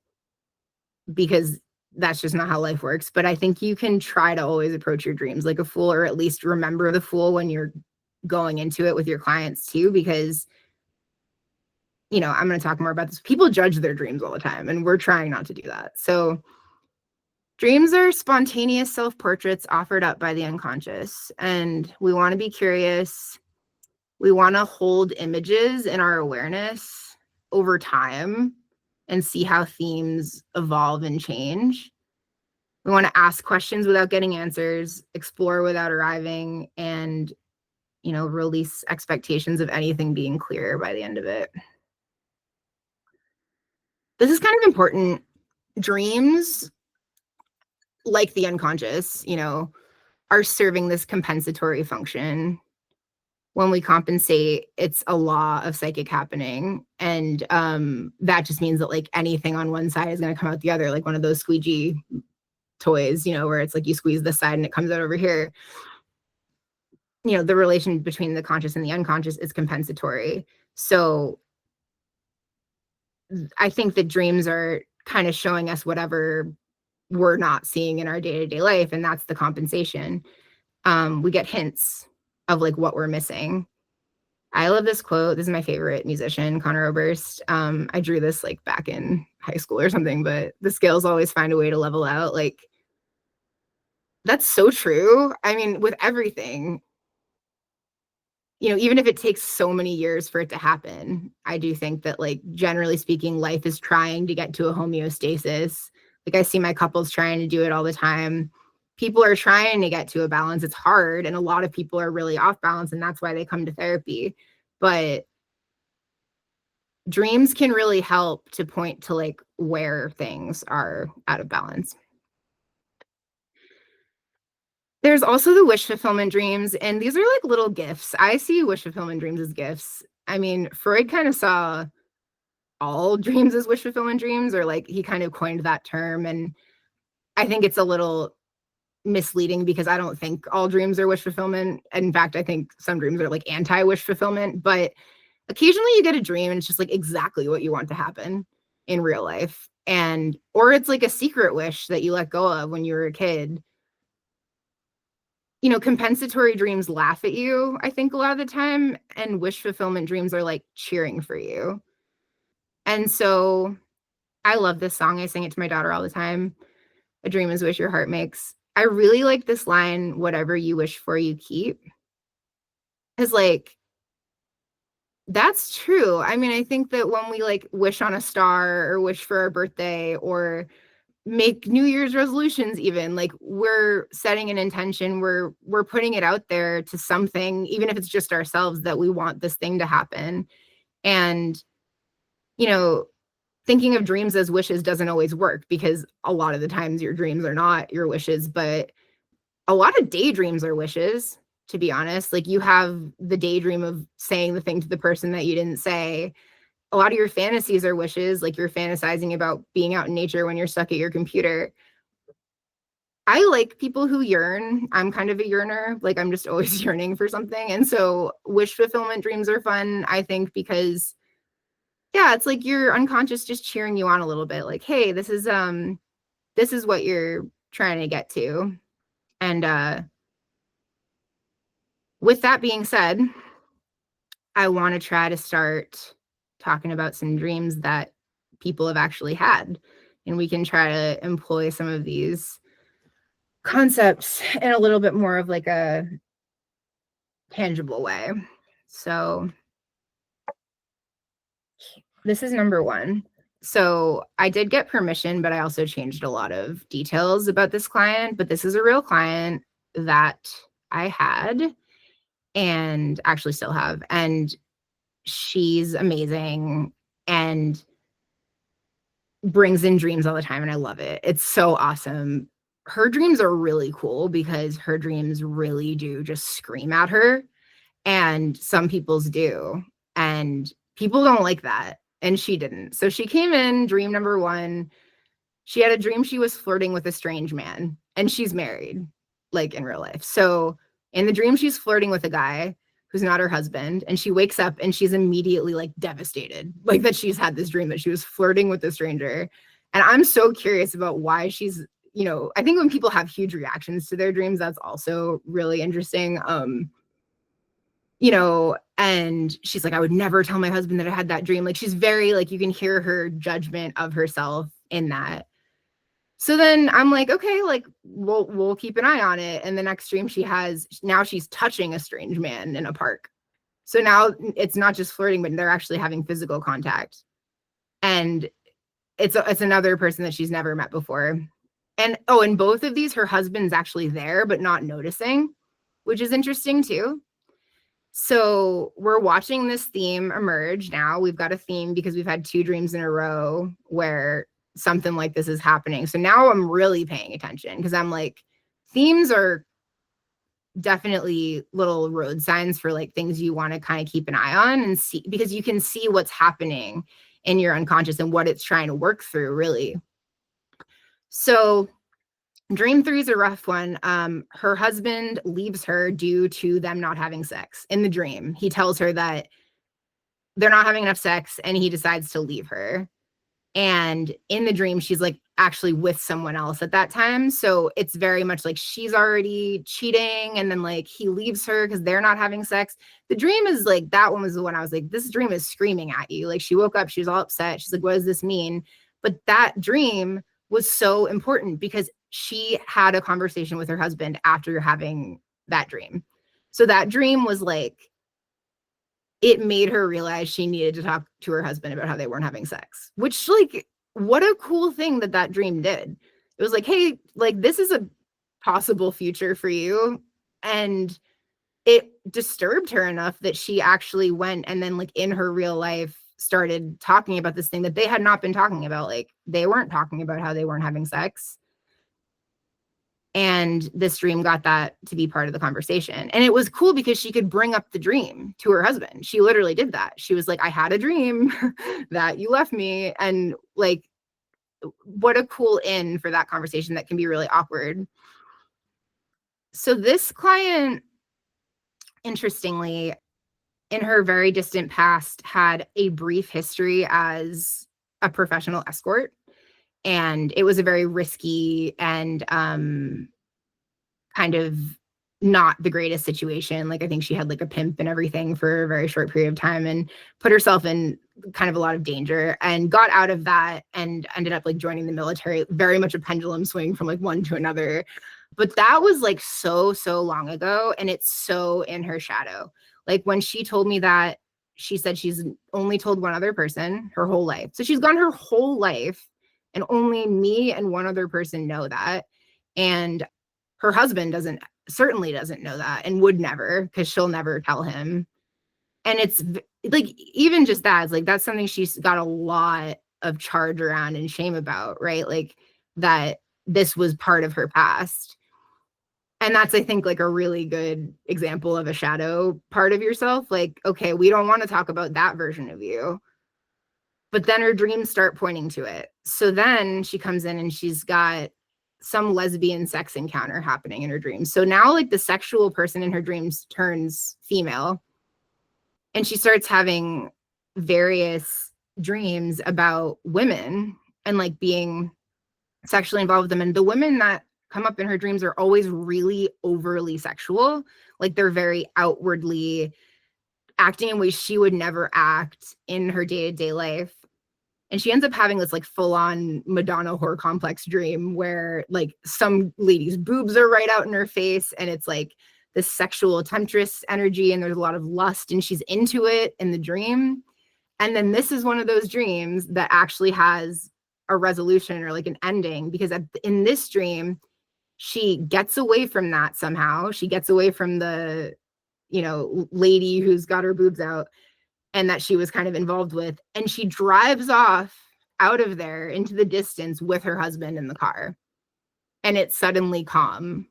because that's just not how life works. But I think you can try to always approach your dreams like a fool, or at least remember the fool when you're going into it with your clients too, because I'm going to talk more about this. People judge their dreams all the time, and we're trying not to do that. So dreams are spontaneous self-portraits offered up by the unconscious, and we want to be curious. We want to hold images in our awareness over time and see how themes evolve and change. We want to ask questions without getting answers, explore without arriving, and, release expectations of anything being clear by the end of it. This is kind of important. Dreams, like the unconscious, are serving this compensatory function. When we compensate, it's a law of psychic happening. And that just means that like anything on one side is going to come out the other, like one of those squeegee toys, where it's like you squeeze this side and it comes out over here. The relation between the conscious and the unconscious is compensatory. So I think that dreams are kind of showing us whatever we're not seeing in our day-to-day life, and that's the compensation. We get hints of like what we're missing. I love this quote. This is my favorite musician, Conor Oberst. I drew this like back in high school or something, but the scales always find a way to level out. Like, that's so true. I mean, with everything, even if it takes so many years for it to happen, I do think that, like, generally speaking, life is trying to get to a homeostasis. Like, I see my couples trying to do it all the time. People are trying to get to a balance. It's hard. And a lot of people are really off balance, and that's why they come to therapy. But dreams can really help to point to like where things are out of balance. There's also the wish fulfillment dreams, and these are like little gifts. I see wish fulfillment dreams as gifts. I mean, Freud kind of saw all dreams as wish fulfillment dreams, or like he kind of coined that term. And I think it's a little misleading, because I don't think all dreams are wish fulfillment. In fact, I think some dreams are like anti-wish fulfillment, but occasionally you get a dream and it's just like exactly what you want to happen in real life. Or it's like a secret wish that you let go of when you were a kid. Compensatory dreams laugh at you, I think, a lot of the time, and wish fulfillment dreams are like cheering for you. And so I love this song. I sing it to my daughter all the time. A dream is a wish your heart makes. I really like this line, whatever you wish for, you keep. Because, like, that's true. I mean, I think that when we like wish on a star or wish for our birthday or make New Year's resolutions, even, like, we're setting an intention, we're putting it out there to something, even if it's just ourselves, that we want this thing to happen. And thinking of dreams as wishes doesn't always work, because a lot of the times your dreams are not your wishes, but a lot of daydreams are wishes, to be honest. Like, you have the daydream of saying the thing to the person that you didn't say. A lot of your fantasies are wishes, like you're fantasizing about being out in nature when you're stuck at your computer. I like people who yearn. I'm kind of a yearner. Like, I'm just always yearning for something. And so wish fulfillment dreams are fun, I think, because yeah, it's like your unconscious just cheering you on a little bit. Like, hey, this is what you're trying to get to. And with that being said, I want to try to start talking about some dreams that people have actually had, and we can try to employ some of these concepts in a little bit more of like a tangible way. So this is number one. So I did get permission, but I also changed a lot of details about this client. But this is a real client that I had and actually still have. And she's amazing and brings in dreams all the time. And I love it. It's so awesome. Her dreams are really cool because her dreams really do just scream at her. And some people's do. And people don't like that. and she didn't. So she came in, dream number one. She had a dream she was flirting with a strange man, and she's married, like in real life. So in the dream, she's flirting with a guy who's not her husband, and she wakes up and she's immediately like devastated, like that she's had this dream that she was flirting with a stranger. And I'm so curious about why she's, you know, I think when people have huge reactions to their dreams, that's also really interesting. You know, and she's like, I would never tell my husband that I had that dream. Like, she's very, like, you can hear her judgment of herself in that. So then I'm like, okay, like we'll keep an eye on it. And the next dream she has, now she's touching a strange man in a park. So now it's not just flirting, but they're actually having physical contact. And it's another person that she's never met before. And oh, in both of these, her husband's actually there, but not noticing, which is interesting too. So we're watching this theme emerge now. We've got a theme because we've had 2 dreams in a row where something like this is happening. So now I'm really paying attention because I'm like, themes are definitely little road signs for like things you want to kind of keep an eye on and see, because you can see what's happening in your unconscious and what it's trying to work through, really. So dream 3 is a rough one. Her husband leaves her due to them not having sex. In the dream, he tells her that they're not having enough sex and he decides to leave her. And in the dream, she's like actually with someone else at that time. So it's very much like she's already cheating and then like he leaves her because they're not having sex. The dream is like, that one was the one I was like, this dream is screaming at you. Like she woke up, she was all upset. She's like, what does this mean? But that dream was so important because she had a conversation with her husband after having that dream. So that dream was like, it made her realize she needed to talk to her husband about how they weren't having sex, which like, what a cool thing that dream did. It was like, hey, like this is a possible future for you. And it disturbed her enough that she actually went and then like in her real life started talking about this thing that they had not been talking about. Like they weren't talking about how they weren't having sex. And this dream got that to be part of the conversation. And it was cool because she could bring up the dream to her husband. She literally did that. She was like, I had a dream that you left me. And like, what a cool in for that conversation that can be really awkward. So this client, interestingly, in her very distant past, had a brief history as a professional escort. And it was a very risky and kind of not the greatest situation. Like I think she had like a pimp and everything for a very short period of time and put herself in kind of a lot of danger and got out of that and ended up like joining the military, very much a pendulum swing from like one to another. But that was like so long ago. And it's so in her shadow. Like when she told me that, she said she's only told one other person her whole life. So she's gone her whole life and only me and one other person know that. And her husband certainly doesn't know that and would never, because she'll never tell him. And it's like, even just that, it's like, that's something she's got a lot of charge around and shame about, right? Like that this was part of her past. And that's, I think, like a really good example of a shadow part of yourself. Like, okay, we don't want to talk about that version of you. But then her dreams start pointing to it. So then she comes in and she's got some lesbian sex encounter happening in her dreams. So now like the sexual person in her dreams turns female and she starts having various dreams about women and like being sexually involved with them. And the women that come up in her dreams are always really overly sexual. Like they're very outwardly acting in ways she would never act in her day-to-day life. And she ends up having this like full-on Madonna horror complex dream where like some lady's boobs are right out in her face and it's like this sexual temptress energy and there's a lot of lust and she's into it in the dream. And then this is one of those dreams that actually has a resolution or like an ending, because in this dream, she gets away from that somehow. She gets away from the, you know, lady who's got her boobs out and that she was kind of involved with. And she drives off out of there into the distance with her husband in the car. And it's suddenly calm.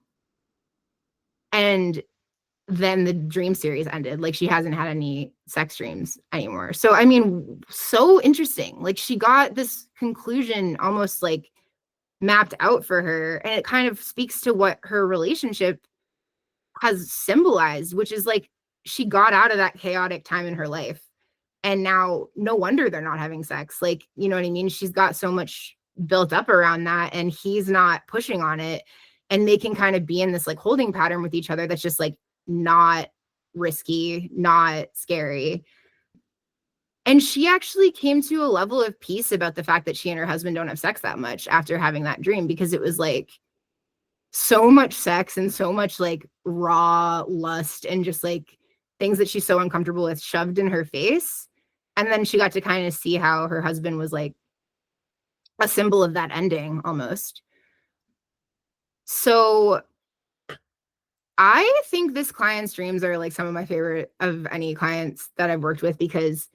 And then the dream series ended. Like she hasn't had any sex dreams anymore. So, I mean, so interesting. Like she got this conclusion almost like mapped out for her. And it kind of speaks to what her relationship has symbolized, which is like she got out of that chaotic time in her life. And now no wonder they're not having sex. Like, you know what I mean? She's got so much built up around that and he's not pushing on it. And they can kind of be in this like holding pattern with each other that's just like not risky, not scary. And she actually came to a level of peace about the fact that she and her husband don't have sex that much after having that dream, because it was like so much sex and so much like raw lust and just like things that she's so uncomfortable with shoved in her face. And then she got to kind of see how her husband was like a symbol of that ending almost. So I think this client's dreams are like some of my favorite of any clients that I've worked with, because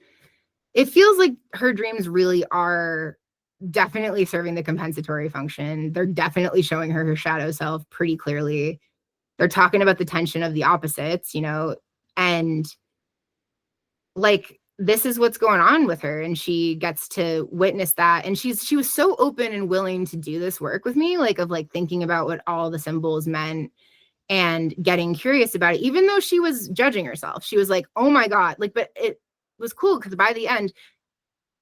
it feels like her dreams really are definitely serving the compensatory function. They're definitely showing her shadow self pretty clearly. They're talking about the tension of the opposites, you know, and like this is what's going on with her, and she gets to witness that. And she was so open and willing to do this work with me, like of like thinking about what all the symbols meant and getting curious about it, even though she was judging herself. She was like, oh my God, like, but it was cool because by the end,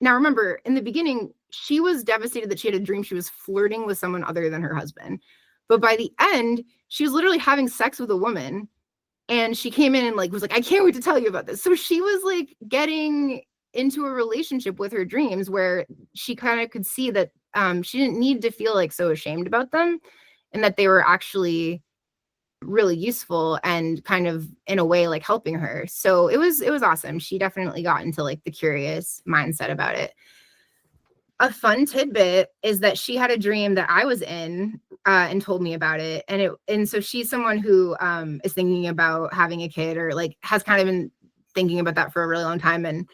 now remember in the beginning, she was devastated that she had a dream she was flirting with someone other than her husband. But by the end, she was literally having sex with a woman. And she came in and like was like, I can't wait to tell you about this. So she was like getting into a relationship with her dreams where she kind of could see that she didn't need to feel like so ashamed about them, and that they were actually really useful and kind of in a way like helping her. So it was awesome. She definitely got into like the curious mindset about it. A fun tidbit is that she had a dream that I was in and told me about it. And so she's someone who is thinking about having a kid, or like has kind of been thinking about that for a really long time, and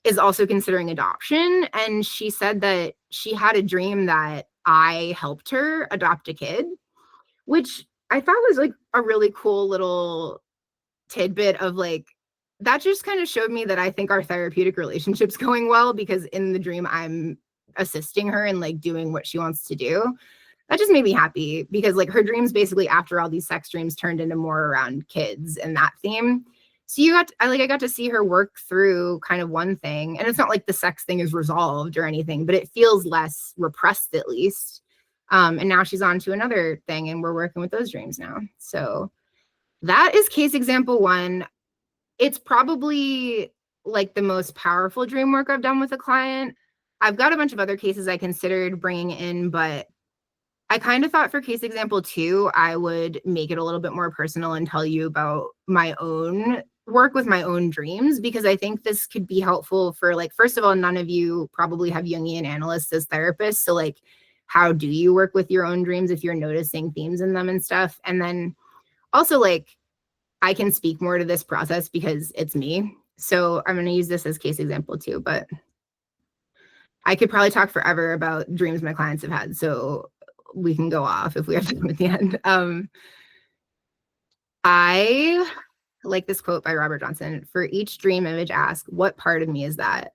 is also considering adoption. And she said that she had a dream that I helped her adopt a kid, which I thought was like a really cool little tidbit of like, that just kind of showed me that I think our therapeutic relationship's going well, because in the dream I'm assisting her and like doing what she wants to do. That just made me happy, because like her dreams basically after all these sex dreams turned into more around kids and that theme. So I got to see her work through kind of one thing, and it's not like the sex thing is resolved or anything, but it feels less repressed at least. And now she's on to another thing, and we're working with those dreams now. So that is case example one. It's probably like the most powerful dream work I've done with a client. I've got a bunch of other cases I considered bringing in, but I kind of thought for case example 2, I would make it a little bit more personal and tell you about my own work with my own dreams, because I think this could be helpful for like, first of all, none of you probably have Jungian analysts as therapists. So like, how do you work with your own dreams if you're noticing themes in them and stuff? And then also like, I can speak more to this process because it's me. So I'm going to use this as case example 2, but I could probably talk forever about dreams my clients have had. So we can go off if we have time at the end. I like this quote by Robert Johnson: for each dream image, ask, what part of me is that?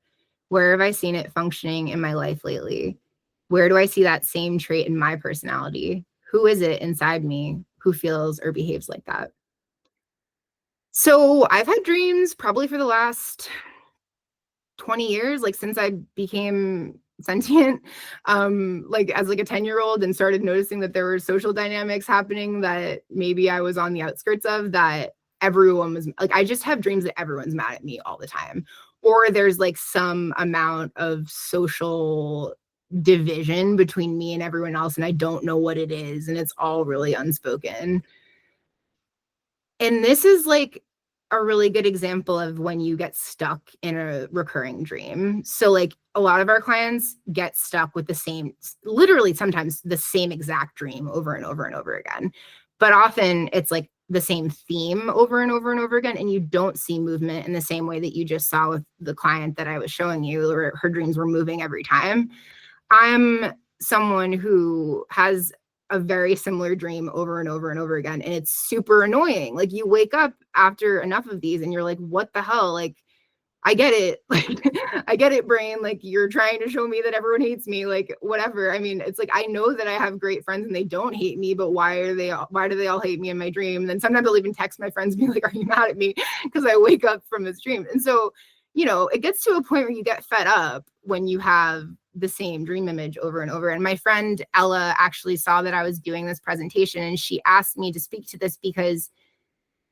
Where have I seen it functioning in my life lately? Where do I see that same trait in my personality? Who is it inside me who feels or behaves like that? So I've had dreams probably for the last 20 years, like since I became sentient, like as like a 10-year-old, and started noticing that there were social dynamics happening that maybe I was on the outskirts of, that everyone was like, I just have dreams that everyone's mad at me all the time, or there's like some amount of social division between me and everyone else, and I don't know what it is, and it's all really unspoken. And this is like a really good example of when you get stuck in a recurring dream. So like a lot of our clients get stuck with the same, literally sometimes the same exact dream over and over and over again. But often it's like the same theme over and over and over again, and you don't see movement in the same way that you just saw with the client that I was showing you, where her dreams were moving every time. I'm someone who has a very similar dream over and over and over again. And it's super annoying. Like you wake up after enough of these and you're like, what the hell? Like, I get it. Like, I get it, brain. Like, you're trying to show me that everyone hates me. Like, whatever. I mean, it's like, I know that I have great friends and they don't hate me, but why do they all hate me in my dream? And then sometimes I'll even text my friends and be like, are you mad at me? Because I wake up from this dream. And so, you know, it gets to a point where you get fed up when you have the same dream image over and over. And my friend Ella actually saw that I was doing this presentation and she asked me to speak to this because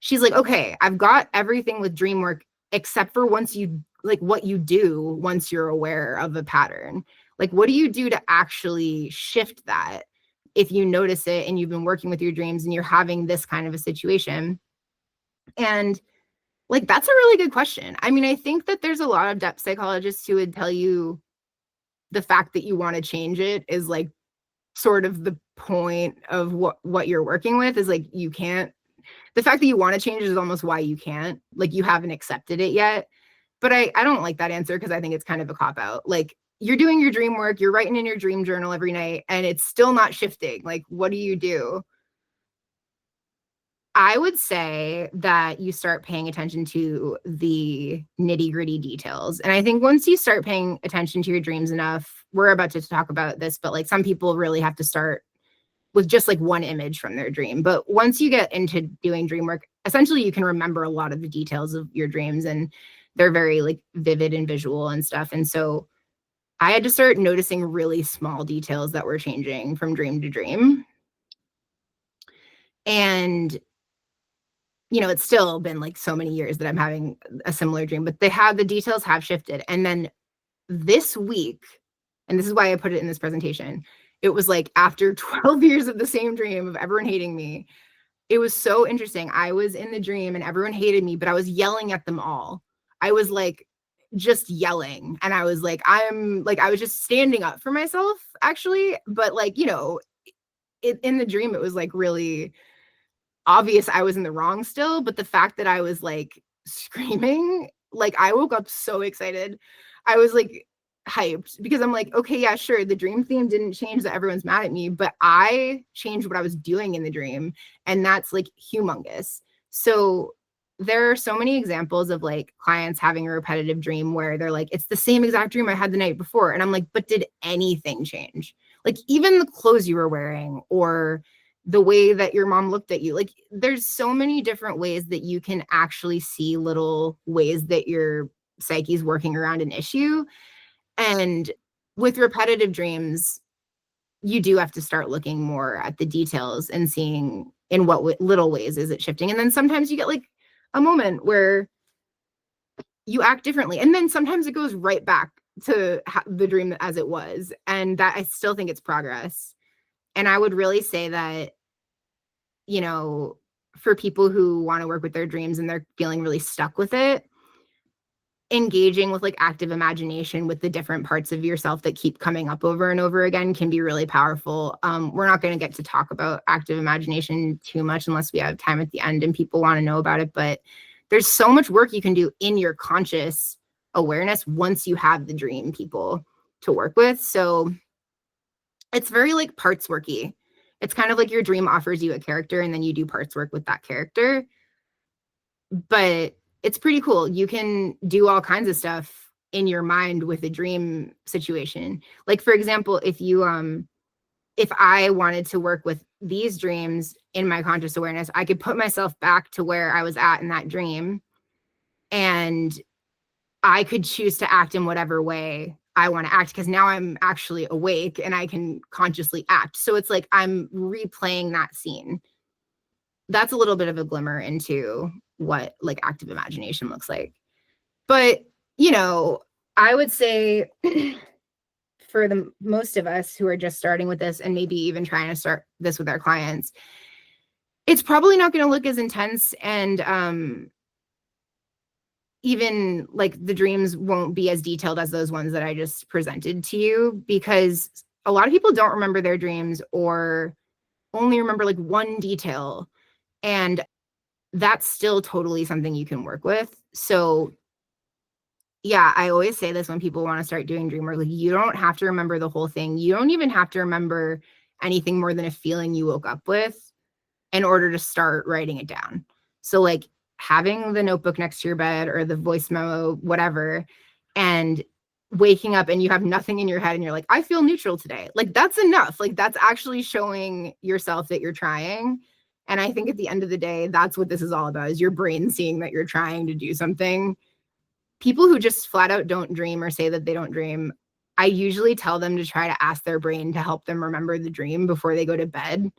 she's like, okay, I've got everything with dream work except for once you like what you do once you're aware of a pattern. Like, what do you do to actually shift that if you notice it and you've been working with your dreams and you're having this kind of a situation? And like, that's a really good question. I mean, I think that there's a lot of depth psychologists who would tell you the fact that you want to change it is like sort of the point of what you're working with is like, you can't, the fact that you want to change is almost why you can't, like you haven't accepted it yet. But I don't like that answer because I think it's kind of a cop out. Like you're doing your dream work, you're writing in your dream journal every night and it's still not shifting. Like, what do you do? I would say that you start paying attention to the nitty-gritty details. And I think once you start paying attention to your dreams enough, we're about to talk about this, but like some people really have to start with just like one image from their dream. But once you get into doing dream work, essentially you can remember a lot of the details of your dreams and they're very like vivid and visual and stuff. And so I had to start noticing really small details that were changing from dream to dream. And you know, it's still been like so many years that I'm having a similar dream, but the details have shifted. And then this week, and this is why I put it in this presentation, it was like after 12 years of the same dream of everyone hating me, it was so interesting. I was in the dream and everyone hated me, but I was yelling at them all. I was like, just yelling. And I was like, I was just standing up for myself actually. But like, you know, in the dream, it was like really obvious I was in the wrong still, but the fact that I was like screaming, like I woke up so excited. I was like hyped because I'm like, okay, yeah, sure. The dream theme didn't change that everyone's mad at me, but I changed what I was doing in the dream. And that's like humongous. So there are so many examples of like clients having a repetitive dream where they're like, it's the same exact dream I had the night before. And I'm like, but did anything change? Like even the clothes you were wearing or the way that your mom looked at you, like there's so many different ways that you can actually see little ways that your psyche's working around an issue. And with repetitive dreams, you do have to start looking more at the details and seeing in what little ways is it shifting. And then sometimes you get like a moment where you act differently. And then sometimes it goes right back to the dream as it was. And that I still think it's progress. And I would really say that, you know, for people who want to work with their dreams and they're feeling really stuck with it, engaging with like active imagination with the different parts of yourself that keep coming up over and over again can be really powerful. We're not going to get to talk about active imagination too much unless we have time at the end and people want to know about it. But there's so much work you can do in your conscious awareness once you have the dream people to work with. So it's very like parts worky. It's kind of like your dream offers you a character and then you do parts work with that character. But it's pretty cool. You can do all kinds of stuff in your mind with a dream situation. Like, for example, if I wanted to work with these dreams in my conscious awareness, I could put myself back to where I was at in that dream. And I could choose to act in whatever way I want to act because now I'm actually awake and I can consciously act. So it's like I'm replaying that scene. That's a little bit of a glimmer into what like active imagination looks like. But, you know, I would say for the most of us who are just starting with this and maybe even trying to start this with our clients, it's probably not going to look as intense and even like the dreams won't be as detailed as those ones that I just presented to you because a lot of people don't remember their dreams or only remember like one detail. And that's still totally something you can work with. So yeah, I always say this when people want to start doing dream work, like you don't have to remember the whole thing. You don't even have to remember anything more than a feeling you woke up with in order to start writing it down. So like having the notebook next to your bed or the voice memo, whatever, and waking up and you have nothing in your head and you're like, I feel neutral today. Like that's enough. Like that's actually showing yourself that you're trying. And I think at the end of the day, that's what this is all about, is your brain seeing that you're trying to do something. People who just flat out don't dream or say that they don't dream, I usually tell them to try to ask their brain to help them remember the dream before they go to bed.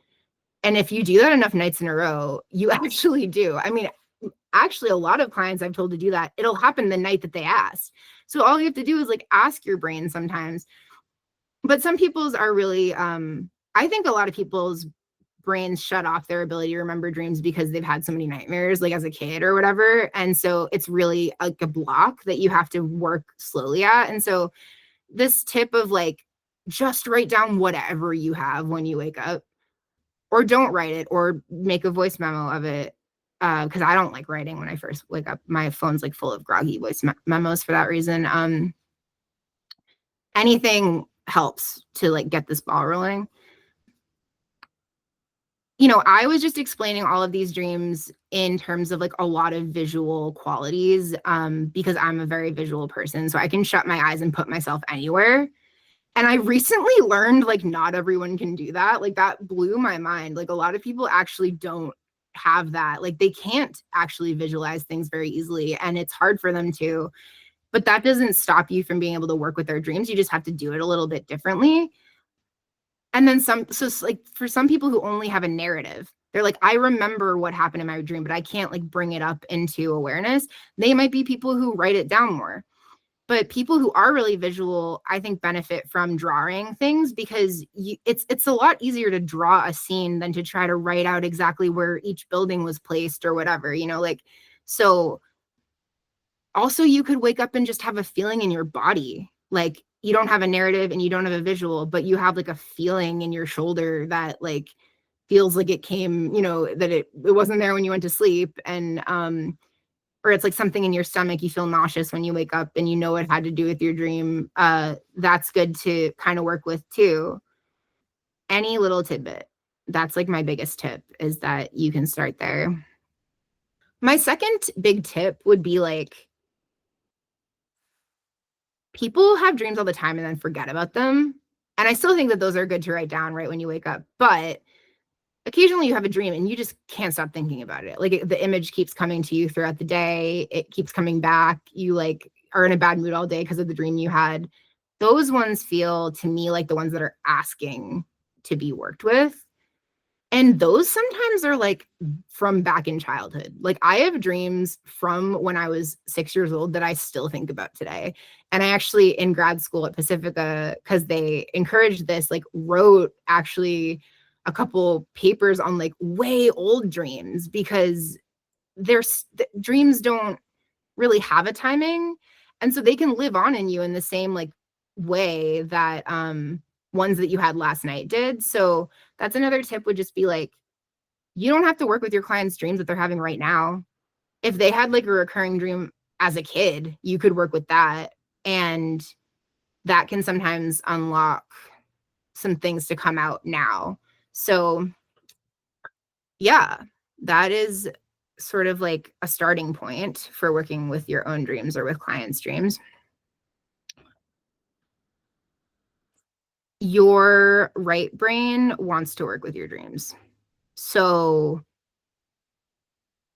And if you do that enough nights in a row, you actually do. I mean, actually, a lot of clients I've told to do that, it'll happen the night that they asked. So all you have to do is like ask your brain sometimes. But some people's are really, I think a lot of people's brains shut off their ability to remember dreams because they've had so many nightmares, like as a kid or whatever. And so it's really like a block that you have to work slowly at. And so this tip of like, just write down whatever you have when you wake up, or don't write it, or make a voice memo of it. Because I don't like writing when I first wake up. My phone's like full of groggy voice memos for that reason. Anything helps to like get this ball rolling. You know, I was just explaining all of these dreams in terms of like a lot of visual qualities, because I'm a very visual person. So I can shut my eyes and put myself anywhere. And I recently learned like not everyone can do that. Like that blew my mind. Like a lot of people actually don't have that. Like they can't actually visualize things very easily, and it's hard for them to. But that doesn't stop you from being able to work with their dreams. You just have to do it a little bit differently. And then so like for some people who only have a narrative, they're like, I remember what happened in my dream, but I can't like bring it up into awareness. They might be people who write it down more. But people who are really visual, I think, benefit from drawing things, because it's a lot easier to draw a scene than to try to write out exactly where each building was placed or whatever, you know, like, so also you could wake up and just have a feeling in your body. Like you don't have a narrative and you don't have a visual, but you have like a feeling in your shoulder that like feels like it came, you know, that it wasn't there when you went to sleep. And, or it's like something in your stomach, you feel nauseous when you wake up and you know it had to do with your dream. That's good to kind of work with too. Any little tidbit. That's like my biggest tip, is that you can start there. My second big tip would be like, people have dreams all the time and then forget about them. And I still think that those are good to write down right when you wake up. But occasionally you have a dream and you just can't stop thinking about it. Like the image keeps coming to you throughout the day. It keeps coming back. You like are in a bad mood all day because of the dream you had. Those ones feel to me like the ones that are asking to be worked with. And those sometimes are like from back in childhood. Like I have dreams from when I was 6 years old that I still think about today. And I actually, in grad school at Pacifica, because they encouraged this, like wrote actually a couple papers on like way old dreams, because dreams don't really have a timing. And so they can live on in you in the same like way that ones that you had last night did. So that's another tip, would just be like, you don't have to work with your clients' dreams that they're having right now. If they had like a recurring dream as a kid, you could work with that. And that can sometimes unlock some things to come out now. So yeah, that is sort of like a starting point for working with your own dreams or with clients' dreams. Your right brain wants to work with your dreams. So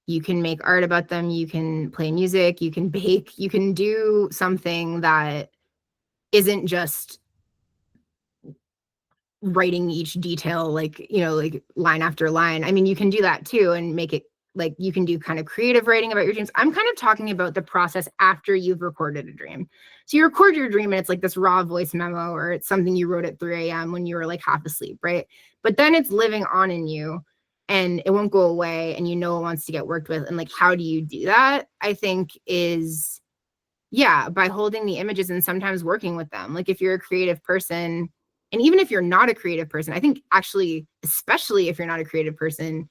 you can make art about them, you can play music, you can bake, you can do something that isn't just writing each detail, like, you know, like line after line. I mean, you can do that too and make it like, you can do kind of creative writing about your dreams. I'm kind of talking about the process after you've recorded a dream. So you record your dream and it's like this raw voice memo, or it's something you wrote at 3 a.m. when you were like half asleep, right? But then it's living on in you and it won't go away, and you know it wants to get worked with. And like, how do you do that? I think is, yeah, by holding the images and sometimes working with them. Like if you're a creative person, and even if you're not a creative person, I think actually, especially if you're not a creative person,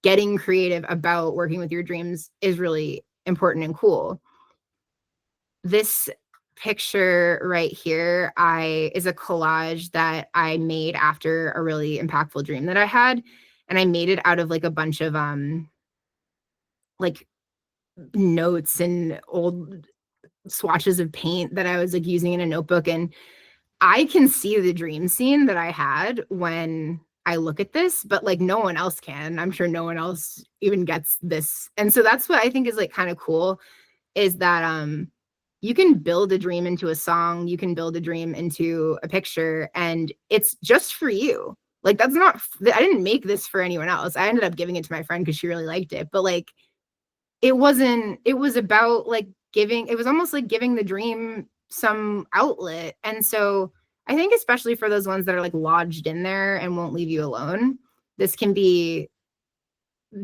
getting creative about working with your dreams is really important and cool. This picture right here is a collage that I made after a really impactful dream that I had. And I made it out of like a bunch of like notes and old swatches of paint that I was like using in a notebook. And I can see the dream scene that I had when I look at this, but like no one else can. I'm sure no one else even gets this. And so that's what I think is like kind of cool, is that you can build a dream into a song, you can build a dream into a picture, and it's just for you. Like that's not, I didn't make this for anyone else. I ended up giving it to my friend because she really liked it. But like it was about like it was almost like giving the dream some outlet. And so I think especially for those ones that are like lodged in there and won't leave you alone, this can be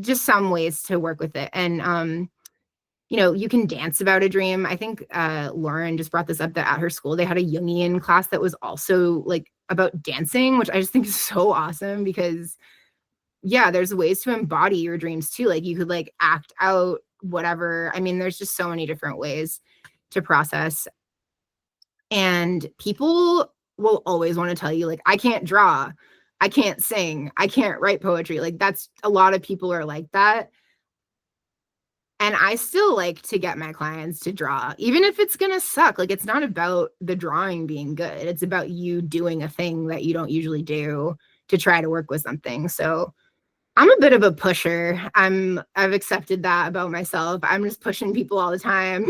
just some ways to work with it. And you can dance about a dream. I think Lauren just brought this up, that at her school they had a Jungian class that was also like about dancing, which I just think is so awesome, because yeah, there's ways to embody your dreams too. Like you could like act out whatever. I mean, there's just so many different ways to process. And people will always want to tell you like, I can't draw, I can't sing, I can't write poetry. Like that's, a lot of people are like that. And I still like to get my clients to draw, even if it's going to suck. Like it's not about the drawing being good. It's about you doing a thing that you don't usually do to try to work with something. So I'm a bit of a pusher. I've accepted that about myself. I'm just pushing people all the time.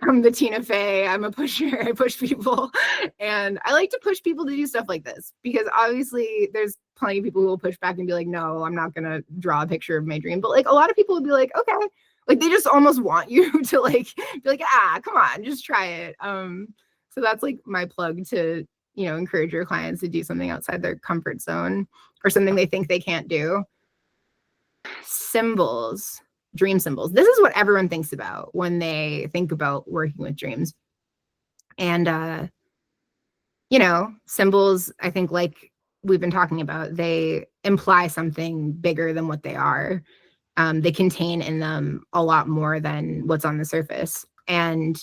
I'm the Tina Fey. I'm a pusher. I push people. And I like to push people to do stuff like this, because obviously there's plenty of people who will push back and be like, no, I'm not going to draw a picture of my dream. But like a lot of people will be like, okay. Like they just almost want you to like be like, come on, just try it. So that's like my plug to, encourage your clients to do something outside their comfort zone or something they think they can't do. Symbols, dream symbols. This is what everyone thinks about when they think about working with dreams. And, symbols, I think, like we've been talking about, they imply something bigger than what they are. They contain in them a lot more than what's on the surface. And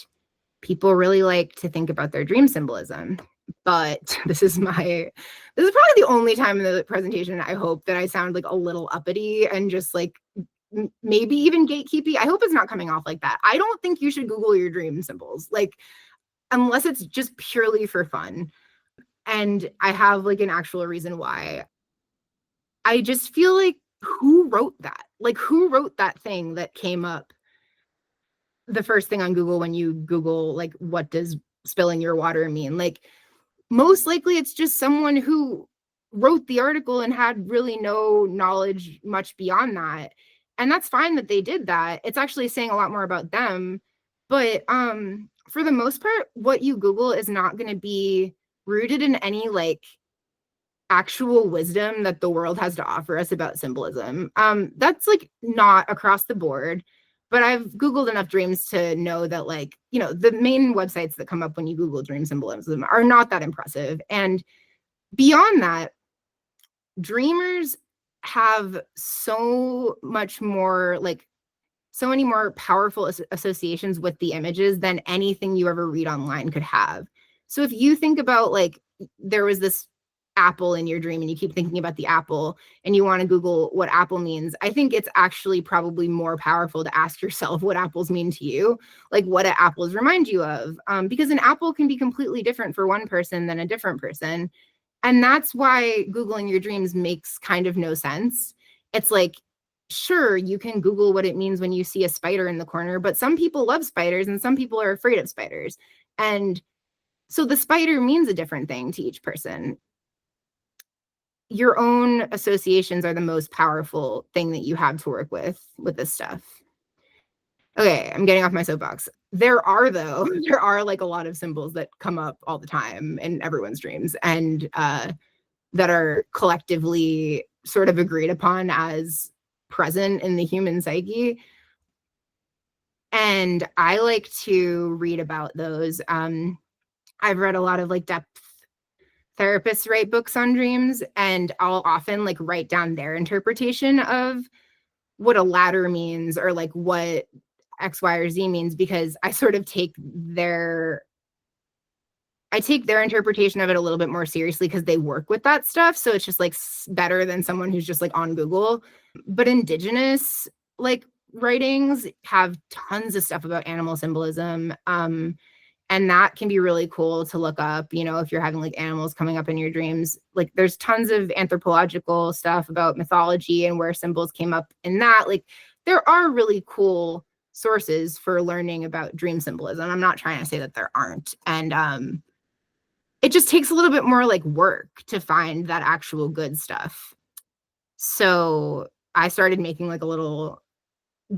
people really like to think about their dream symbolism. But this is probably the only time in the presentation I hope that I sound like a little uppity and just like maybe even gatekeepy. I hope it's not coming off like that. I don't think you should Google your dream symbols, like unless it's just purely for fun. And I have like an actual reason why. I just feel like, who wrote that? Like who wrote that thing that came up the first thing on Google when you Google like, what does spilling your water mean? Like most likely it's just someone who wrote the article and had really no knowledge much beyond that. And that's fine that they did that. It's actually saying a lot more about them. But for the most part, what you Google is not going to be rooted in any like actual wisdom that the world has to offer us about symbolism. That's like not across the board. But I've Googled enough dreams to know that, like, the main websites that come up when you Google dream symbolism are not that impressive. And beyond that, dreamers have so much more, like, so many more powerful associations with the images than anything you ever read online could have. So if you think about, like, there was this apple in your dream and you keep thinking about the apple and you want to Google what apple means, I think it's actually probably more powerful to ask yourself what apples mean to you. Like, what do apples remind you of? Because an apple can be completely different for one person than a different person. And that's why Googling your dreams makes kind of no sense. It's like, sure, you can Google what it means when you see a spider in the corner, but some people love spiders and some people are afraid of spiders. And so the spider means a different thing to each person. Your own associations are the most powerful thing that you have to work with this stuff. Okay, I'm getting off my soapbox. There are like a lot of symbols that come up all the time in everyone's dreams, and that are collectively sort of agreed upon as present in the human psyche. And I like to read about those. I've read a lot of like depth therapists write books on dreams, and I'll often like write down their interpretation of what a ladder means or like what X, Y, or Z means, because I sort of take their I take their interpretation of it a little bit more seriously because they work with that stuff. So it's just like better than someone who's just like on Google. But indigenous like writings have tons of stuff about animal symbolism. And that can be really cool to look up, you know, if you're having like animals coming up in your dreams. Like there's tons of anthropological stuff about mythology and where symbols came up in that. Like there are really cool sources for learning about dream symbolism. I'm not trying to say that there aren't. And it just takes a little bit more like work to find that actual good stuff. So I started making like a little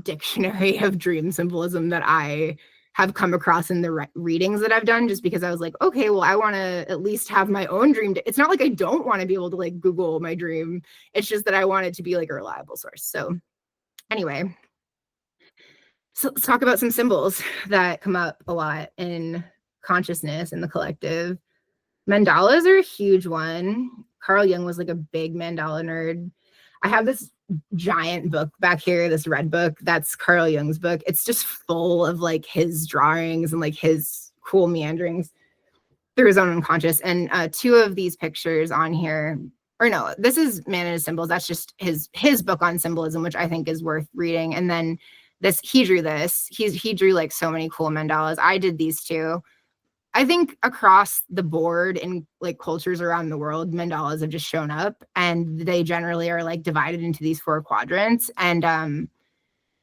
dictionary of dream symbolism that I have come across in the readings that I've done, just because I was like, okay, well, I want to at least have my own dream. It's not like I don't want to be able to like Google my dream. It's just that I want it to be like a reliable source. So anyway, so let's talk about some symbols that come up a lot in consciousness in the collective. Mandalas are a huge one. Carl Jung was like a big mandala nerd. I have this giant book back here, this red book. That's Carl Jung's book. It's just full of like his drawings and like his cool meanderings through his own unconscious. And two of these pictures on here, or no, this is Man and His Symbols. That's just his book on symbolism, which I think is worth reading. And then he drew this. He drew like so many cool mandalas. I did these too. I think across the board in like cultures around the world, mandalas have just shown up, and they generally are like divided into these 4 quadrants. And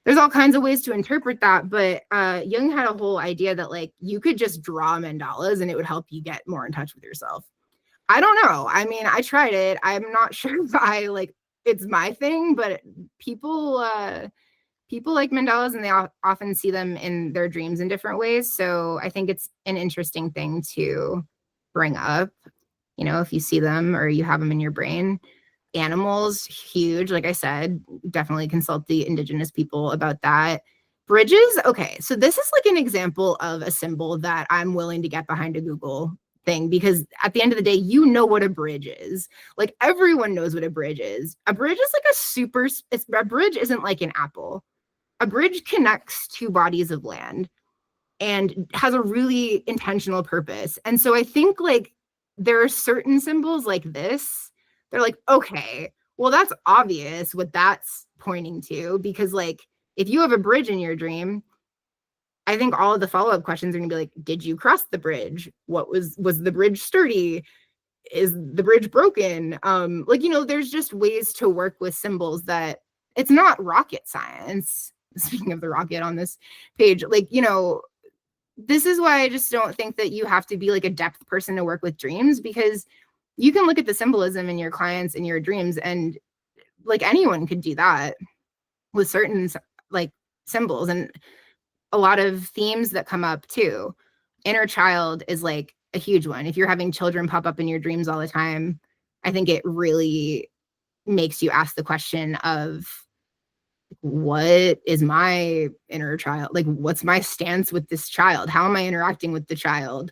there's all kinds of ways to interpret that. But Jung had a whole idea that like you could just draw mandalas and it would help you get more in touch with yourself. I don't know. I mean, I tried it. I'm not sure if I like it's my thing, but people like mandalas, and they often see them in their dreams in different ways. So I think it's an interesting thing to bring up, you know, if you see them or you have them in your brain. Animals, huge. Like I said, definitely consult the indigenous people about that. Bridges. Okay. So this is like an example of a symbol that I'm willing to get behind a Google thing, because at the end of the day, you know what a bridge is. Like everyone knows what a bridge is. A bridge is like a bridge isn't like an apple. A bridge connects 2 bodies of land and has a really intentional purpose. And so I think like there are certain symbols like this. They're like, okay, well, that's obvious what that's pointing to, because like if you have a bridge in your dream, I think all of the follow-up questions are gonna be like, did you cross the bridge? Was the bridge sturdy? Is the bridge broken? Like, you know, there's just ways to work with symbols that it's not rocket science. Speaking of the rocket on this page, like, you know, this is why I just don't think that you have to be like a depth person to work with dreams, because you can look at the symbolism in your clients and your dreams, and like anyone could do that with certain like symbols. And a lot of themes that come up too. Inner child is like a huge one. If you're having children pop up in your dreams all the time, I think it really makes you ask the question of, what is my inner child? Like, what's my stance with this child? How am I interacting with the child?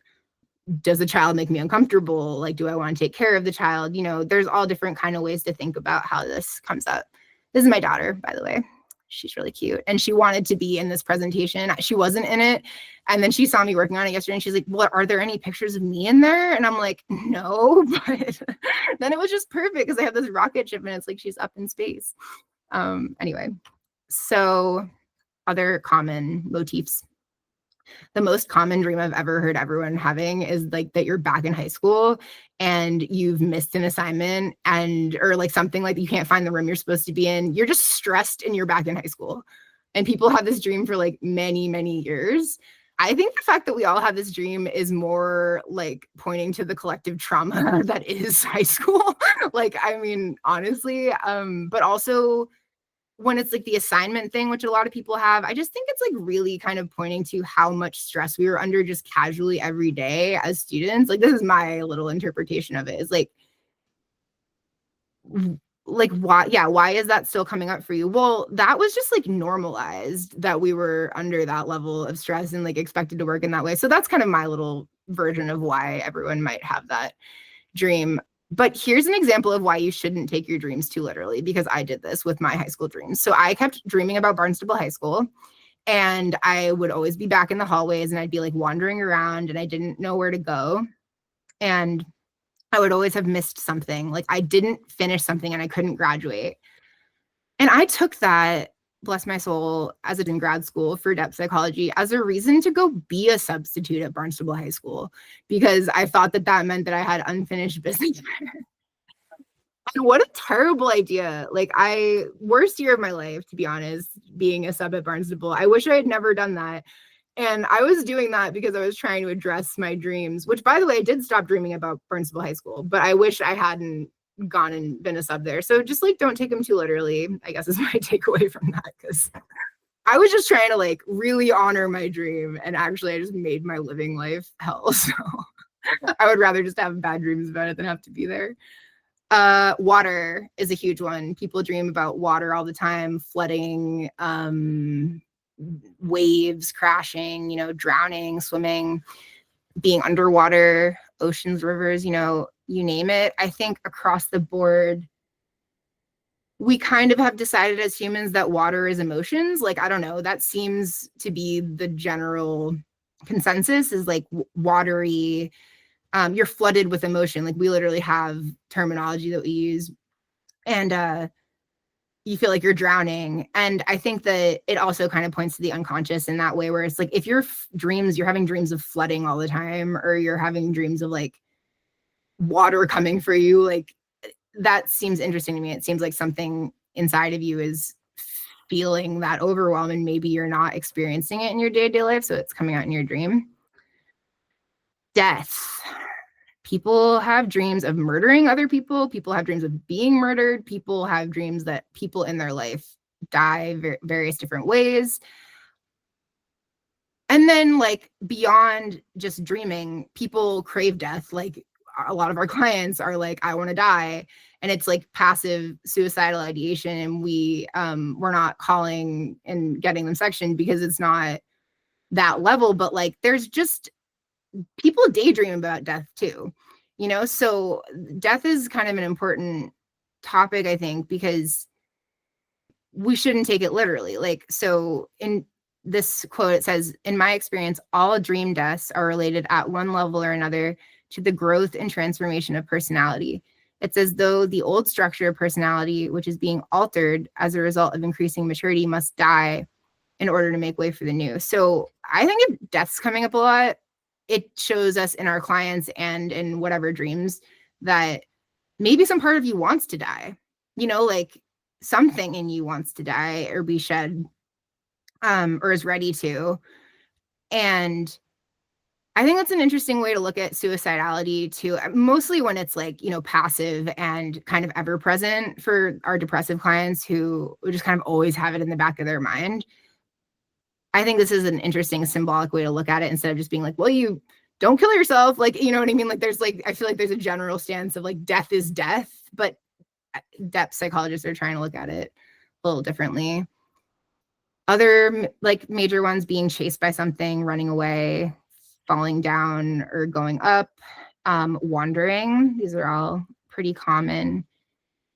Does the child make me uncomfortable? Like, do I want to take care of the child? You know, there's all different kind of ways to think about how this comes up. This is my daughter, by the way. She's really cute. And she wanted to be in this presentation. She wasn't in it. And then she saw me working on it yesterday, and she's like, well, are there any pictures of me in there? And I'm like, no, but then it was just perfect because I have this rocket ship and it's like she's up in space. Anyway, so other common motifs. The most common dream I've ever heard everyone having is like that you're back in high school and you've missed an assignment, or like something like you can't find the room you're supposed to be in. You're just stressed and you're back in high school. And people have this dream for like many, many years. I think the fact that we all have this dream is more like pointing to the collective trauma that is high school. Like, I mean, honestly, but also when it's like the assignment thing, which a lot of people have, I just think it's like really kind of pointing to how much stress we were under just casually every day as students. Like, this is my little interpretation of it, is like why is that still coming up for you? Well, that was just like normalized that we were under that level of stress and like expected to work in that way. So that's kind of my little version of why everyone might have that dream. But here's an example of why you shouldn't take your dreams too literally, because I did this with my high school dreams. So I kept dreaming about Barnstable High School, and I would always be back in the hallways and I'd be like wandering around and I didn't know where to go. and I would always have missed something. Like I didn't finish something and I couldn't graduate. And I took that, bless my soul, as in grad school for depth psychology as a reason to go be a substitute at Barnstable High School, because I thought that that meant that I had unfinished business. And what a terrible idea. Like worst year of my life, to be honest, being a sub at Barnstable. I wish I had never done that. And I was doing that because I was trying to address my dreams, which, by the way, I did stop dreaming about Barnstable High School, but I wish I hadn't gone and been a sub there. So just like, don't take them too literally, I guess is my takeaway from that, because I was just trying to like really honor my dream, and actually I just made my living life hell. So I would rather just have bad dreams about it than have to be there. Water is a huge one. People dream about water all the time, flooding, waves crashing, you know, drowning, swimming, being underwater, oceans, rivers, you know, you name it. I think across the board, we kind of have decided as humans that water is emotions. Like, I don't know, that seems to be the general consensus, is like watery, you're flooded with emotion. Like we literally have terminology that we use, and you feel like you're drowning. And I think that it also kind of points to the unconscious in that way, where it's like, if your dreams, you're having dreams of flooding all the time, or you're having dreams of like water coming for you, like that seems interesting to me. It seems like something inside of you is feeling that overwhelm, and maybe you're not experiencing it in your day-to-day life, so it's coming out in your dream. Death. People have dreams of murdering other people. People have dreams of being murdered. People have dreams that people in their life die various different ways. And then, like, beyond just dreaming, people crave death. Like, a lot of our clients are like, I want to die. And it's like passive suicidal ideation. And we're not calling and getting them sectioned because it's not that level. But like, there's just, people daydream about death too, you know? So death is kind of an important topic, I think, because we shouldn't take it literally. Like, so in this quote, it says, in my experience, all dream deaths are related at one level or another to the growth and transformation of personality. It's as though the old structure of personality, which is being altered as a result of increasing maturity, must die in order to make way for the new. So I think if death's coming up a lot, it shows us in our clients and in whatever dreams that maybe some part of you wants to die, you know, like something in you wants to die or be shed, or is ready to. And I think that's an interesting way to look at suicidality too, mostly when it's like, you know, passive and kind of ever present for our depressive clients who just kind of always have it in the back of their mind. I think this is an interesting symbolic way to look at it, instead of just being like, well, you don't kill yourself. Like, you know what I mean? Like there's like, I feel like there's a general stance of like death is death, but depth psychologists are trying to look at it a little differently. Other like major ones being chased by something, running away, falling down or going up, wandering. These are all pretty common